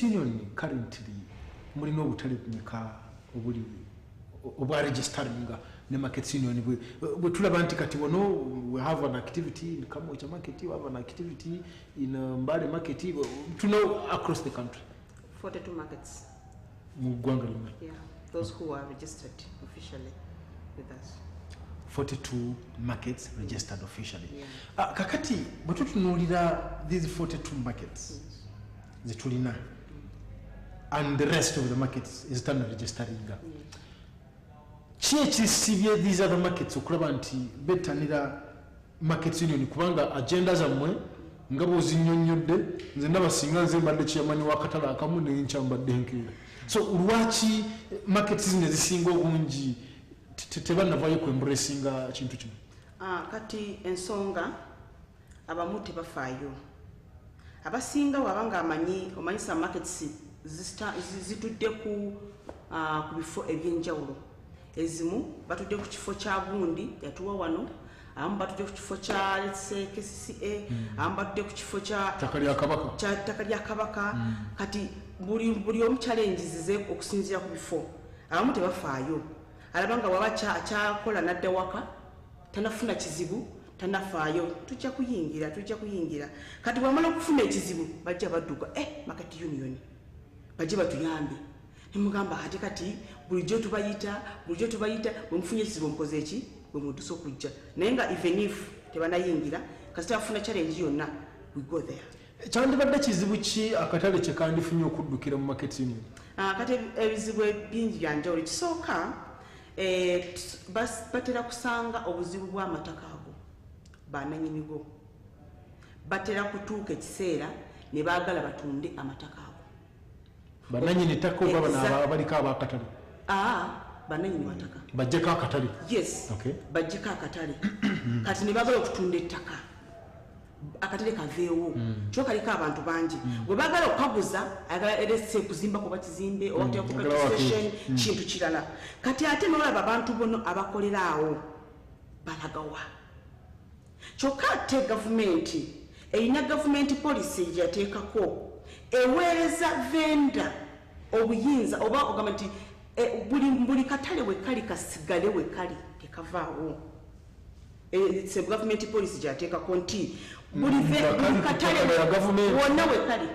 Speaker 5: Union currently mulina obutale bumeka obuli obwa registeringa ne Markets Union bwe tulaba nti kati wano we have an activity in Kamocha market, we have an activity in Mbale market, to know across the country.
Speaker 6: 42 markets.
Speaker 5: Yeah,
Speaker 6: those who are registered officially with us.
Speaker 5: 42 markets registered officially. Yeah. Kakati bwe tutunuulira these 42 markets zitulina and the rest of the markets is done registering. Ki ekisibye these other markets okulaba nti bettanira Markets Union kubanga agenda zammwe nga bw'ozinnyonnyodde nze ndabasinga nze mbadde chairman w'akatale akamu naye nkyambadde nkeera. So lwaki markets zino ezisinga obungi tebannavaayo ku embracinga kintu kino?
Speaker 6: Kati ensonga abamu tebafaayo. Abasinga wabanga omanyisa markets zitudde ku bifo ebyenjawulo. Ezimu batudde ku kifo kya Bundi yatuwa wano, abamu batudde ku kifo kya KCCA, abamu batudde ku kifo kya Ttaka lya Kabaka. Kati buli omu challenge zize okusinziira ku bifo. Abamu tebafaayo. Alabanga waba akyakola nadda waka tanafuna kizibu tanafaayo tujja kuyingira kati bwamala okufuna ekizibu bajja badduka market union bajje batuyambe nemugamba ate kati bulijjo tubayita bwemufunye ekizibu mukoze eki bwe muddusa okujja naye nga even if tebanayingira kasita bafuna challenge yonna we go there.
Speaker 5: Kyandibadde kizibu ki akatale kye kandifunye okuddukira mu market union?
Speaker 6: Kati ebizibu bingi byanjawulo. Ekisooka batera kusanga obuzibu bw'amataka ago bananyinigo batera kutuuka ekiseera ne baagala batunde amataka ago.
Speaker 5: Bananyini ttaka oba bano abaliko abakatale?
Speaker 6: Bananyini mataka
Speaker 5: bajjeko akatale?
Speaker 6: Yes.
Speaker 5: Okay.
Speaker 6: Bajjeko akatale kati ne baagala okutunda ettaka akatale kaveewo kyo kaliko abantu bangi bwe baagala okukaguza ayagala erese kuzimba kuba kizimbe owateakustation kintu kirala kati ate nolaba abantu bono abakolera awo balagawa kyokka ate gavumenti erina gavumenti policy gyateekako eweereza venda obuyinza oba ogamba nti buli katale wekali kasigale wekali tekavaawo. It's a government policy gyateekako nti buli katale wonna wekali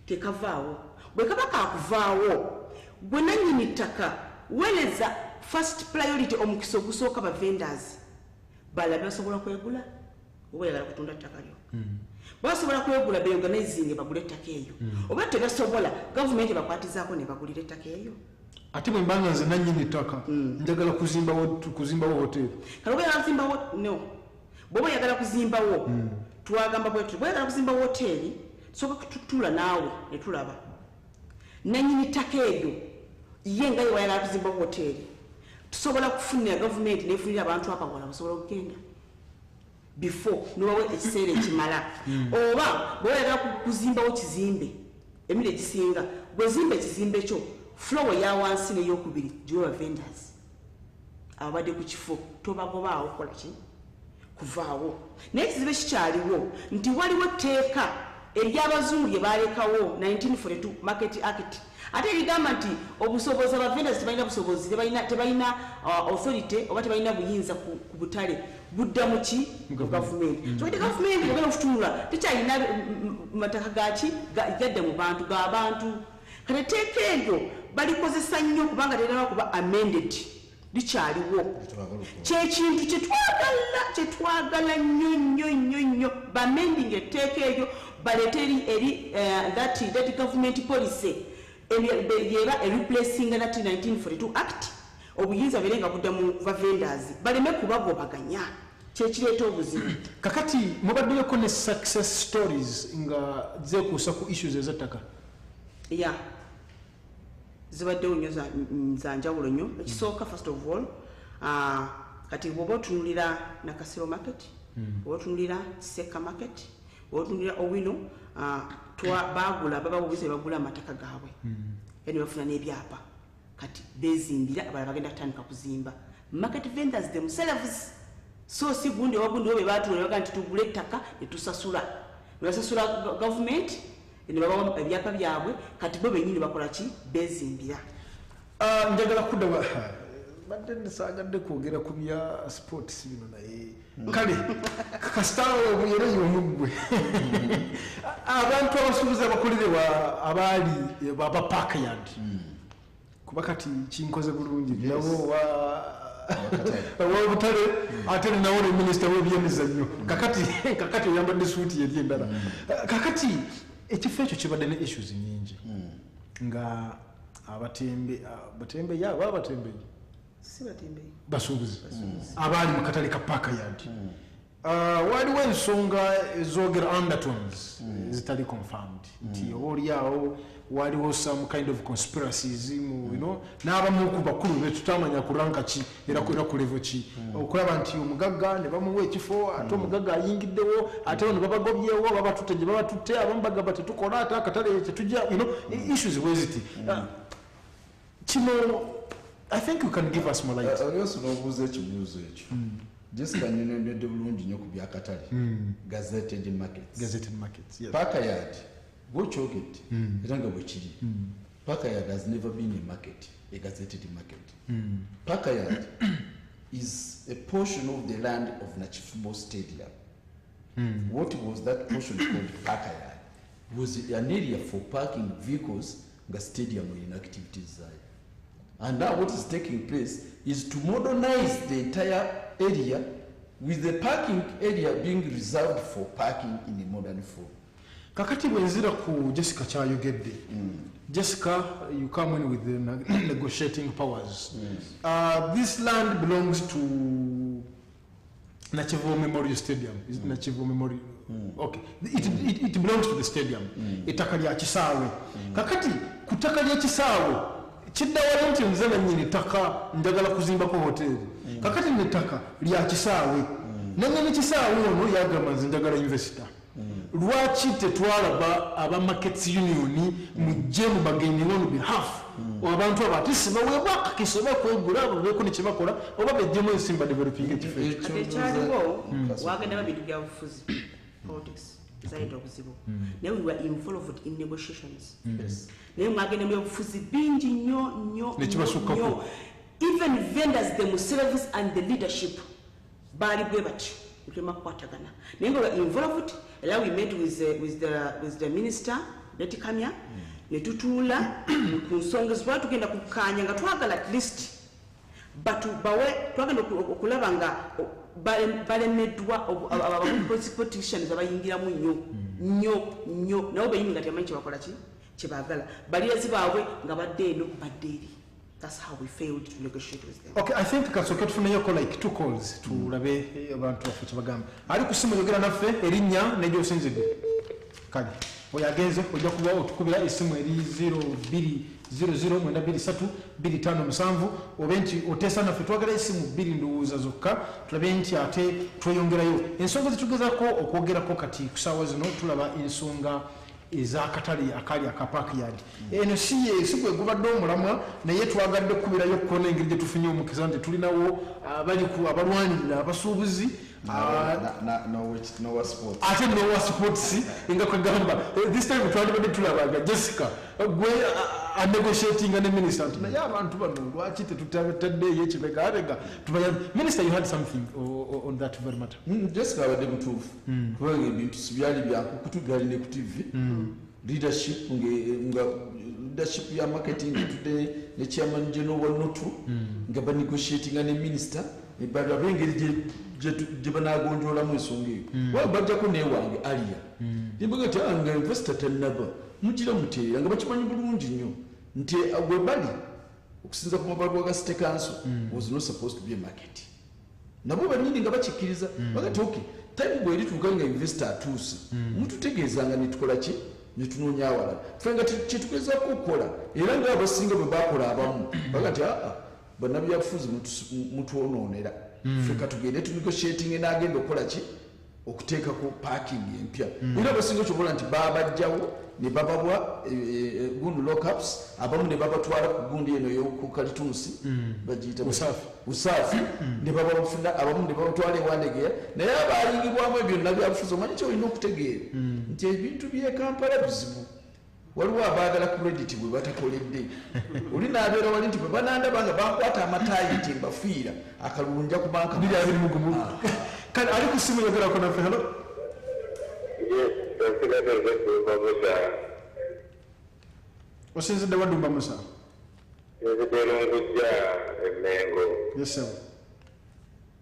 Speaker 6: tekavaawo. Bwe kaba kakuvaawo gwe nannyini ttaka weereza first priority omukisa ogusooka ba vendors balabe basobola kwegula oba yagala kutunda ttaka lyo. Basobola kwegula beorganizinge bagule ettaka eyo oba tebasobola gavumenti bakwatizaako ne bagulira ettaka eyo.
Speaker 5: Ate bwe mbanga nze nannyini ttaka njagala kuzimbawo hoteri
Speaker 6: kale oyagala kuzimbawo no bw'oba oyagala kuzimbawo twagamba bwetu bw'oyagala kuzimbawo hoteri soka tutula naawe ne tulaba nannyini ttaka eryo ye nga ye wayagala kuzimbawo hoteri tusobola kufunira gavumenti nefunira abantu abawala basobola okugenda before nobawe ekiseera ekimala oba bw'oyagala kuzimbawo kizimbe emiri egisinga bwezimba ekizimbe kyo floor ya wansi n'eyokubiri giwa vendors abadde ku kifo tobagobaawo kola ki kuvaawo naye ekizibu kikyaliwo nti waliwo tteeka ery'abazungu lye balekawo 1942 market act ate erigamba nti obusobozi aba vendors tebalina busobozi tebalina authority oba tebalina buyinza ku butale budda mu ki mu gavumenti so gavumenti egenda okutunula tekyalina mataka gaki gadde mu bantu g'abantu kati etteeka eryo balikozesa nnyo kubanga terina kuba amended likyaliwo kyekintu kyetwagala nnyo bamending etteeka eryo baleete eri that government policy yeba replacing that 1942 act obuyinza berenga kudda mu vendors baleme kubagobaganya kyekireeta obuzibu.
Speaker 5: Kakati mubaddeyoko ne success stories nga zeekuusa ku issues ez'ettaka? Zibaddewo nnyo za njawulo nnyo. Ekisooka first of all kati bw'oba otunulira Nakasero market oba otunulira Seka market oba otunulira Owino baagula baba bubuze bagula amataka gaabwe yani bafuna n'ebyapa kati bezimbira abalala bagenda kutandika kuzimba market vendors themselves so si gundi wagundi obe baatula baga nti tugule ettaka ne tusasula government ne babawa ebyapa byabwe kati bo bennyini bakola ki bezimbira. Njagala kudda badde nesaagadde kwogera ku bya sports bino naye kale kasitawo obuyere y'omuggwe abantu abasuubuzi abakolere abaali baba parkyard kuba kati kinkoze bulungi nabo wabutale ate nawo ne minisita w'ebyemizannyo kakati oyambadde suuti yeri endala kakati ekifo ekyo kibadde ne issues nyingi nga abatembe yaabo abatembeyi basuubuzi abaali mu katale ka parkyard waliwo ensonga ezoogera undertones zitali confirmed nti obaoliawo waliwo some kind of conspiracies n'abamu ku bakulu be tutamanya kuranka ki era ku level ki okulaba nti omugagga ne bamuwa ekifo ate omugagga ayingiddewo ate ono babagobyewo babatutte gye babatutte abamu bagamba tetukola ate akatale tetujja issues bweziti kino I think you can give us more light.
Speaker 1: Olyoso n'obuuza ekibuuzo ekyo Jessica nyonedde bulungi nnyo ku byakatale gazetted markets
Speaker 5: yes.
Speaker 1: Parkyard bw'okyogedde era nga bwe kiri Parkyard has never been a market, a gazetted market. Parkyard is a portion of the land of Nachifubo Stadium. What was that portion called Parkayard? Was an area for parking vehicles, the stadium in activities. And now what is taking place is to modernize the entire area with the parking area being reserved for parking in a modern form.
Speaker 5: Kakati wenzira ku Jessica Chayogedde. Jessica, you come in with the negotiating powers. This land belongs to Nachivo Memorial Stadium. Is it Nachivo Memorial? Okay. It belongs to the stadium. Itaka lya Kisawe. Kakati kutaka lya Kisawe. Chidda wali nti nzena nyini taka njagala kuzimba ko hoteli. Kakati nitaka lya Kisawe. Nangene Kisawe ono yagamba njagala investor. Lwaki tetwalaba aba markets union mujje mu bagenyi on behalf abantu abatisi bawebwa kisoma kwegula abo ne kibakola oba bejjemo ensimba developing ekifo
Speaker 6: ekyaliwo wagenda babintu bya bufuzi politics zaidi okuzibu naye we were involved in negotiations naye mwagenda mu bufuzi bingi nnyo even vendors themselves and the leadership bali bwe batyo kwatagana naye nga we involved. Now we met with the minister, Betty Kamya, netutula kusonga zwa tugenda kukanya nga twagala at least but bawe twagenda okulaba nga balemedwa politicians abayingira mu nnyo nabo bayinga nga tamanyi kyebakola kye baagala bali yazibaabwe nga badde eno badde eri. That's how we failed to negotiate with them.
Speaker 5: Okay, I think kasoke tufunayo like 2 calls to labe abantu bafu kibagamba. Ali kusimu yogera naffe erinnya nejo osinzidde. Kali. Oyagenze ojja kuba otukubira esimu eri 0200 obenti otesa naffe twagala esimu 2 ndowooza zokka tulabe nti ate tweyongerayo. Ensonga zitugezako okwogerako kati kusaawa zino tulaba ensonga ezakatali akali akapakiyadi eno si gwe gubadde omulamwa naye twagadde kubirayo kukona engeri gye tufunye omukiza nti tulinawo abali ku abalwanirira abasuubuzi ate nowa sports nga kwegamba this time twalibadde tulabaga Jessica gwe negotiating ne minister naye abantu bano lwaki tetutaddeyo ekibegabega minister, you had something on that very matter.
Speaker 1: Jessica abadde mutuufu kubanga ebintu sibyali byakutugaline ku TV leadership nga leadership ya marketing tudde ne chairman general wa Notu nga banegotiating ne minister ebadde abengeri gye banagonjolamu ensonga eyo wabajjako naye wange aliya imbaga ti anga investor tannaba mugira muteera nga bakimanyi bulungi nnyo nti gwe bali okusinza ku mabaluwa ga City Council was not supposed to be a market. Nabo banyini nga bakikkiriza bagati okay time bwe erituuka nga investor atuuse mututegeezanga ne tukola ki ne tunoonya awala ffe nga kyetugezaako okukola era nga abasinga bwe bakola abamu bagati bannabyabufuzi mutwonoonera ffe katugende tunegotiating n'agenda okukola ki okuteekako parking empya era abasinga kyobola nti babajjawo ne bababwa gundu lockups abamu ne babatwala ku gundi eno y'oku Kalitunsi bagiyita Busaafi ne babafuna abamu ne babatwala ewandegeya naye abayingibwamu ebyo nabyabufuzi omanyi kyolina okutegeera nti ebintu by'e Kampala bizibu waliwo abaagala credit bwe batakoledde oli n'abeera wali nti bwe banandaba nga bakwata amataayi nti mbafiira akalunja ku banka
Speaker 5: biri abiri mugumu kale ali ku simu yogerako naffe hello osinzidde Wadumba Musa
Speaker 10: Ngujja Emengo.
Speaker 5: Yes sir.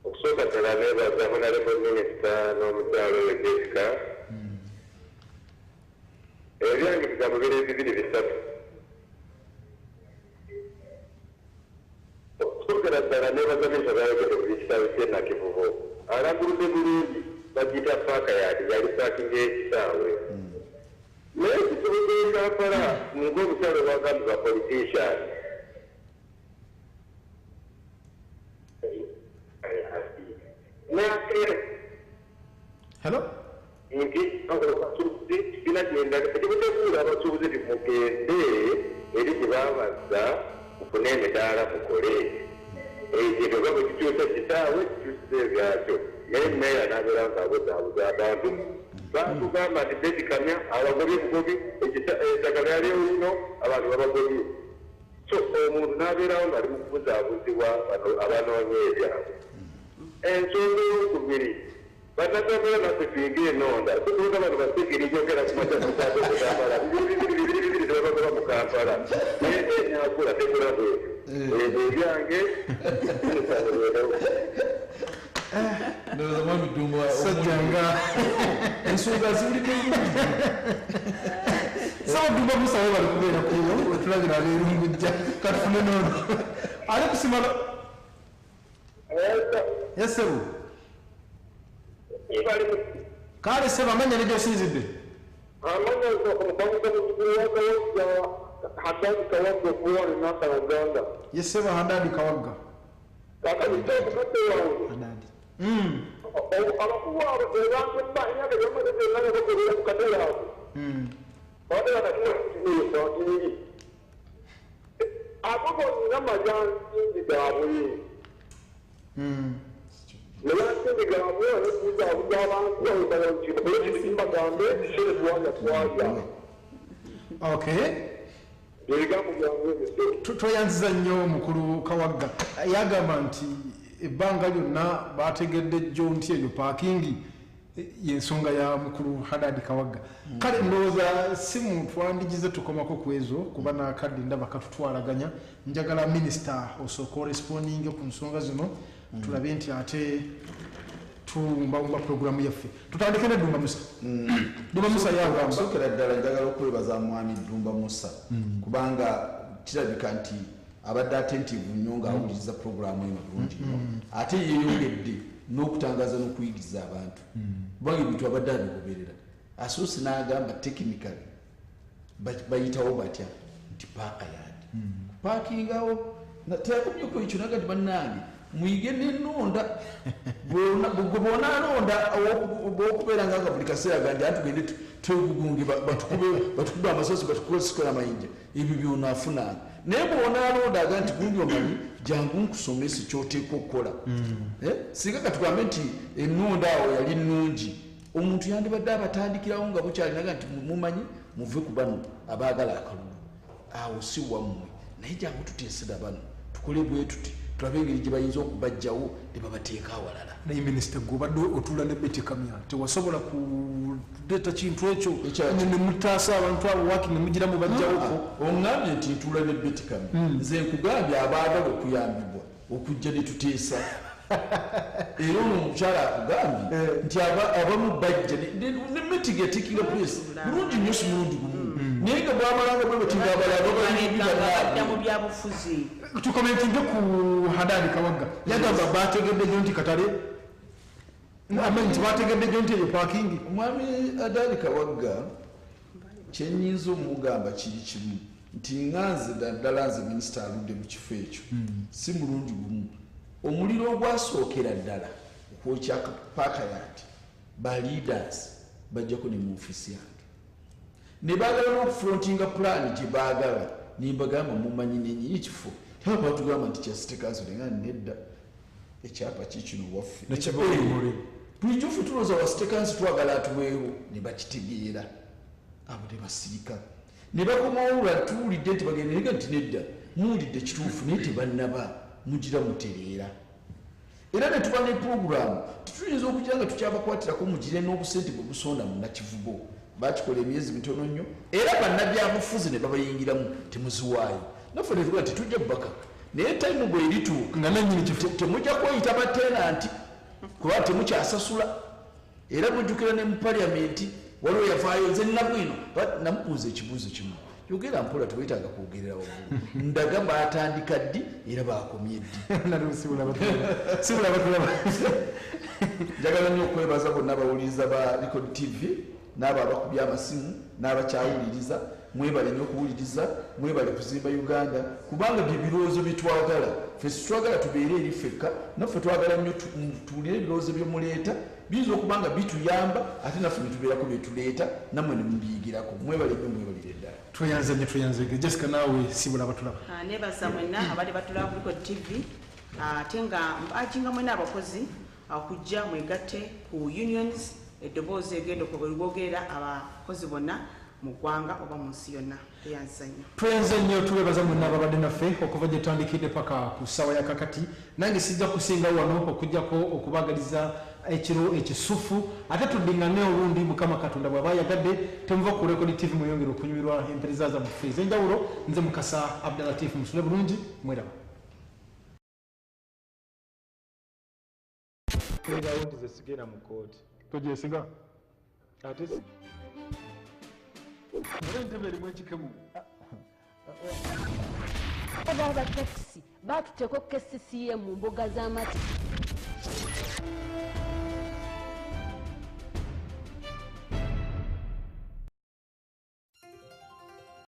Speaker 10: Okusooka ddala neebaza Honorable Minister n'omukyalo we Jessica. Ebyange bigambo bibiri bisatu. Okusookera ddala neebaza Minister bayogedde ku kitabo ky'e Nakivubo. Alaguludde bulungi bagiyita Parkayard yali paakingi y'ekisaawe. Naye ekizibu ky'e Kampala ng'omukyalo bwagambye ba politician.
Speaker 5: Hello?
Speaker 10: Nti abasuubuzi binagenda ekibutebuula abasuubuzi timugende eri gyebabaza mufune emidaala mukole ekyo oba bwe kikyusa kitaawe kikyusiza ebyakyo naye meeya n'abeera ng'abuzaabuza abantu batugamba nti Betty Kamya abagobye bugobi ettaka lyaliwo lino abantu babagobye so omuntu n'abeerawo ng'ali mu kubuzaabuzibwa abanoonya ebyabwe. Ensonga ey'okubiri bannagambira naffe tuyige enonda tutuuka bano basigiri gyogera ku makya mutaate kugambala bibiri tebabagaba mu Kampala naye enyakula tekula bwebyo ebyo ebyange
Speaker 1: ndowooza mwami Ddumba
Speaker 5: sajjanga
Speaker 1: ensonga ziwuliko
Speaker 5: sawa Ddumba musawo bali kubeera kuyo wetulagira abeerungujja katufune noono ali kusimala yesebu kale sebo amanya ne gy'osinzidde
Speaker 10: amanya omukamuka mukibuwakawagga Haddadi Kawagga okuwali n'aka Uganda
Speaker 5: yesebo Haddadi Kawagga
Speaker 10: kakabita omukadde wange abakulu abo ebantu emmaanyage bamazezenanga bakolera ku kate yaabwe babadde batakiwakineesakingi abo bonna majansingi gaabwe nebansingi gaabwe olekuzabuza abantu bayobayokibagambe ekisere twalya twalya
Speaker 5: okay
Speaker 10: ebigambo byange ebyo
Speaker 5: tweyanziza nnyo mukulu Kawagga yagamba nti ebbanga lyonna bategedde jjo nti eyo paakingi yensonga ya mukulu Haddadi Kawagga kale ndowooza si mutwandigize tukomako ku ezo kuba n'akadde ndaba katutwalaganya njagala minisita osooka orespondinge ku nsonga zino tulabe nti ate tumbawumba programu yaffe tutandike ne Ddumba Musa Ddumba Musa yagamba
Speaker 1: sookera ddala njagala okwebaza mwami Ddumba Musa kubanga kirabika nti abadde attentive nnyo ng'awuliriza programu eno bulungi nnyo ate yeeyongedde n'okutangaza n'okuyigiriza abantu kubanga ebintu abadde abigoberera asoose n'agamba technically bayitawo batya nti paaka yaadi kupaakingawo teyakomyeko ekyo naga nti bannange muyige n'ennonda gwe boonaalonda bwokubeera nga buli kaseera gandi atugende twegugunge batukube amasosi batukubesikole amayinja ebyo byonaafunanga naye bwonaalonda aga nti gundi omanyi jangu nkusomesi kyoteeka okukola singa katugambe nti ennonda awo yali nnungi omuntu yandibadde abatandikirawo nga bukyalinaga nti mumanyi muve ku bano abaagala akalulu awo si wammwe naye jangu tuteesera bano tukole bwe tuti tulabe engeri gye bayinza okubajjawo ne babateeka awalala
Speaker 5: naye minisita gwe obadde otuula ne Betty Kamya tewasobola kuleeta kintu ekyo ne mutaasa abantu abo waki ne mugiramu bajjawoko
Speaker 1: oŋŋambye nti ntuula ne Betty Kamya nze nkugambye abaagala okuyambibwa okujja ne tuteesa era ono omukyala akugambye nti abamu bajja ne meeting eteekera place bulungi nnyo si mulundi gumu naye nga bwamalanga bwe batinga
Speaker 6: abalala mu byabufuzi
Speaker 5: tukomentinge ku Haddadi Kawagga yagamba bategedde gyo nti katale amanyi nti bategedde gyo nti eyo paakingi
Speaker 1: omwami Haddadi Kawagga kyenyinza omugamba kiri kimu nti nganze ddala nze minisita aludde mu kifo ekyo si mulundi gumu omuliro ogwasookera ddala okwokya paaka yaadi ba leaders bajjako ne mu ofiisi yange ne baagala n'okufrontinga pulaani gye baagala nimbagamba mumanyi nenyini kifo taba batugamba nti kya city council nga nedda ekyapa kikino waffe bulijjo ffe tulowooza wa city council twagala atuweewo ne bakitegeera abo ne basirika ne bakomawo lwa tuwulidde nti bagenderega nti nedda muwulidde kituufu naye tebannaba mugira mutereera era ne tuba ne puroguramu tetuyinza okugira nga tukyabakwatirako mugire n'obusente bwe busonda mu nakivubo bakikola emyezi mitono nnyo era bannabyabufuzi ne babayingiramu temuziwaayo naffe ne tugaa tetujja bubaka naye tayimu bwe erituuka
Speaker 5: nga nannyini
Speaker 1: temujja kweyita batenanti kuba temukyasasula era mujjukira ne mu paliamenti waliwo yavaayo nze nabwino namubuuza ekibuuzo kimu yogera mpola tewetaaga kwogerera waggulu ndaga baatandika ddi era baakomye ddi njagala nnyo okwebaza bonna abawuliriza ba Record TV n'abo abakubye amasimu n'abakyawuliriza mwebale nnyo okuwuliriza mwebale kuzimba Uganda kubanga bye birowoozo bye twagala ffe situwagala tubeere eri ffekka naffe twagala nnyo tuwulire ebirowoozo bye muleeta biyinza okuba nga bituyamba ate naffe ne tubeerako bye tuleeta nammwe ne mubiyigirako mwebale nnyo mwebale ddala
Speaker 5: tweyanze nnyo tweyanze Jessica naawe sibula batulaba
Speaker 6: nebaza mwenna abadde batulaba ku Record TV ate nga ajinga mwenna abakozi okujja mwegatte ku unions eddoboozi egenda okwogerera abakozi bonna mu ggwanga oba mu nsi yonna eyanza nnyo.
Speaker 5: Twenze nnyo tubebaza mwenna ababadde naffe okuva gye tutandikidde paka ku ssaawa ya kakati. Nange sijja kusinga wano okujjako okubaagaliza ekiro ekisufu ate tuddiŋŋane olundi Mukama Katonda bw'aba yagadde temuva ku Record TV mweyongera okunyumirwa empereza zammuffe ez'enjawulo. Nze Mukasa Abdalatif musule bulungi mweraba.
Speaker 3: Rawundi ze sigenda mu kooti togyesiga ate entebe erimu ekikemu
Speaker 4: aba takisi baatuteeko KCCA mu mbuga z'amati.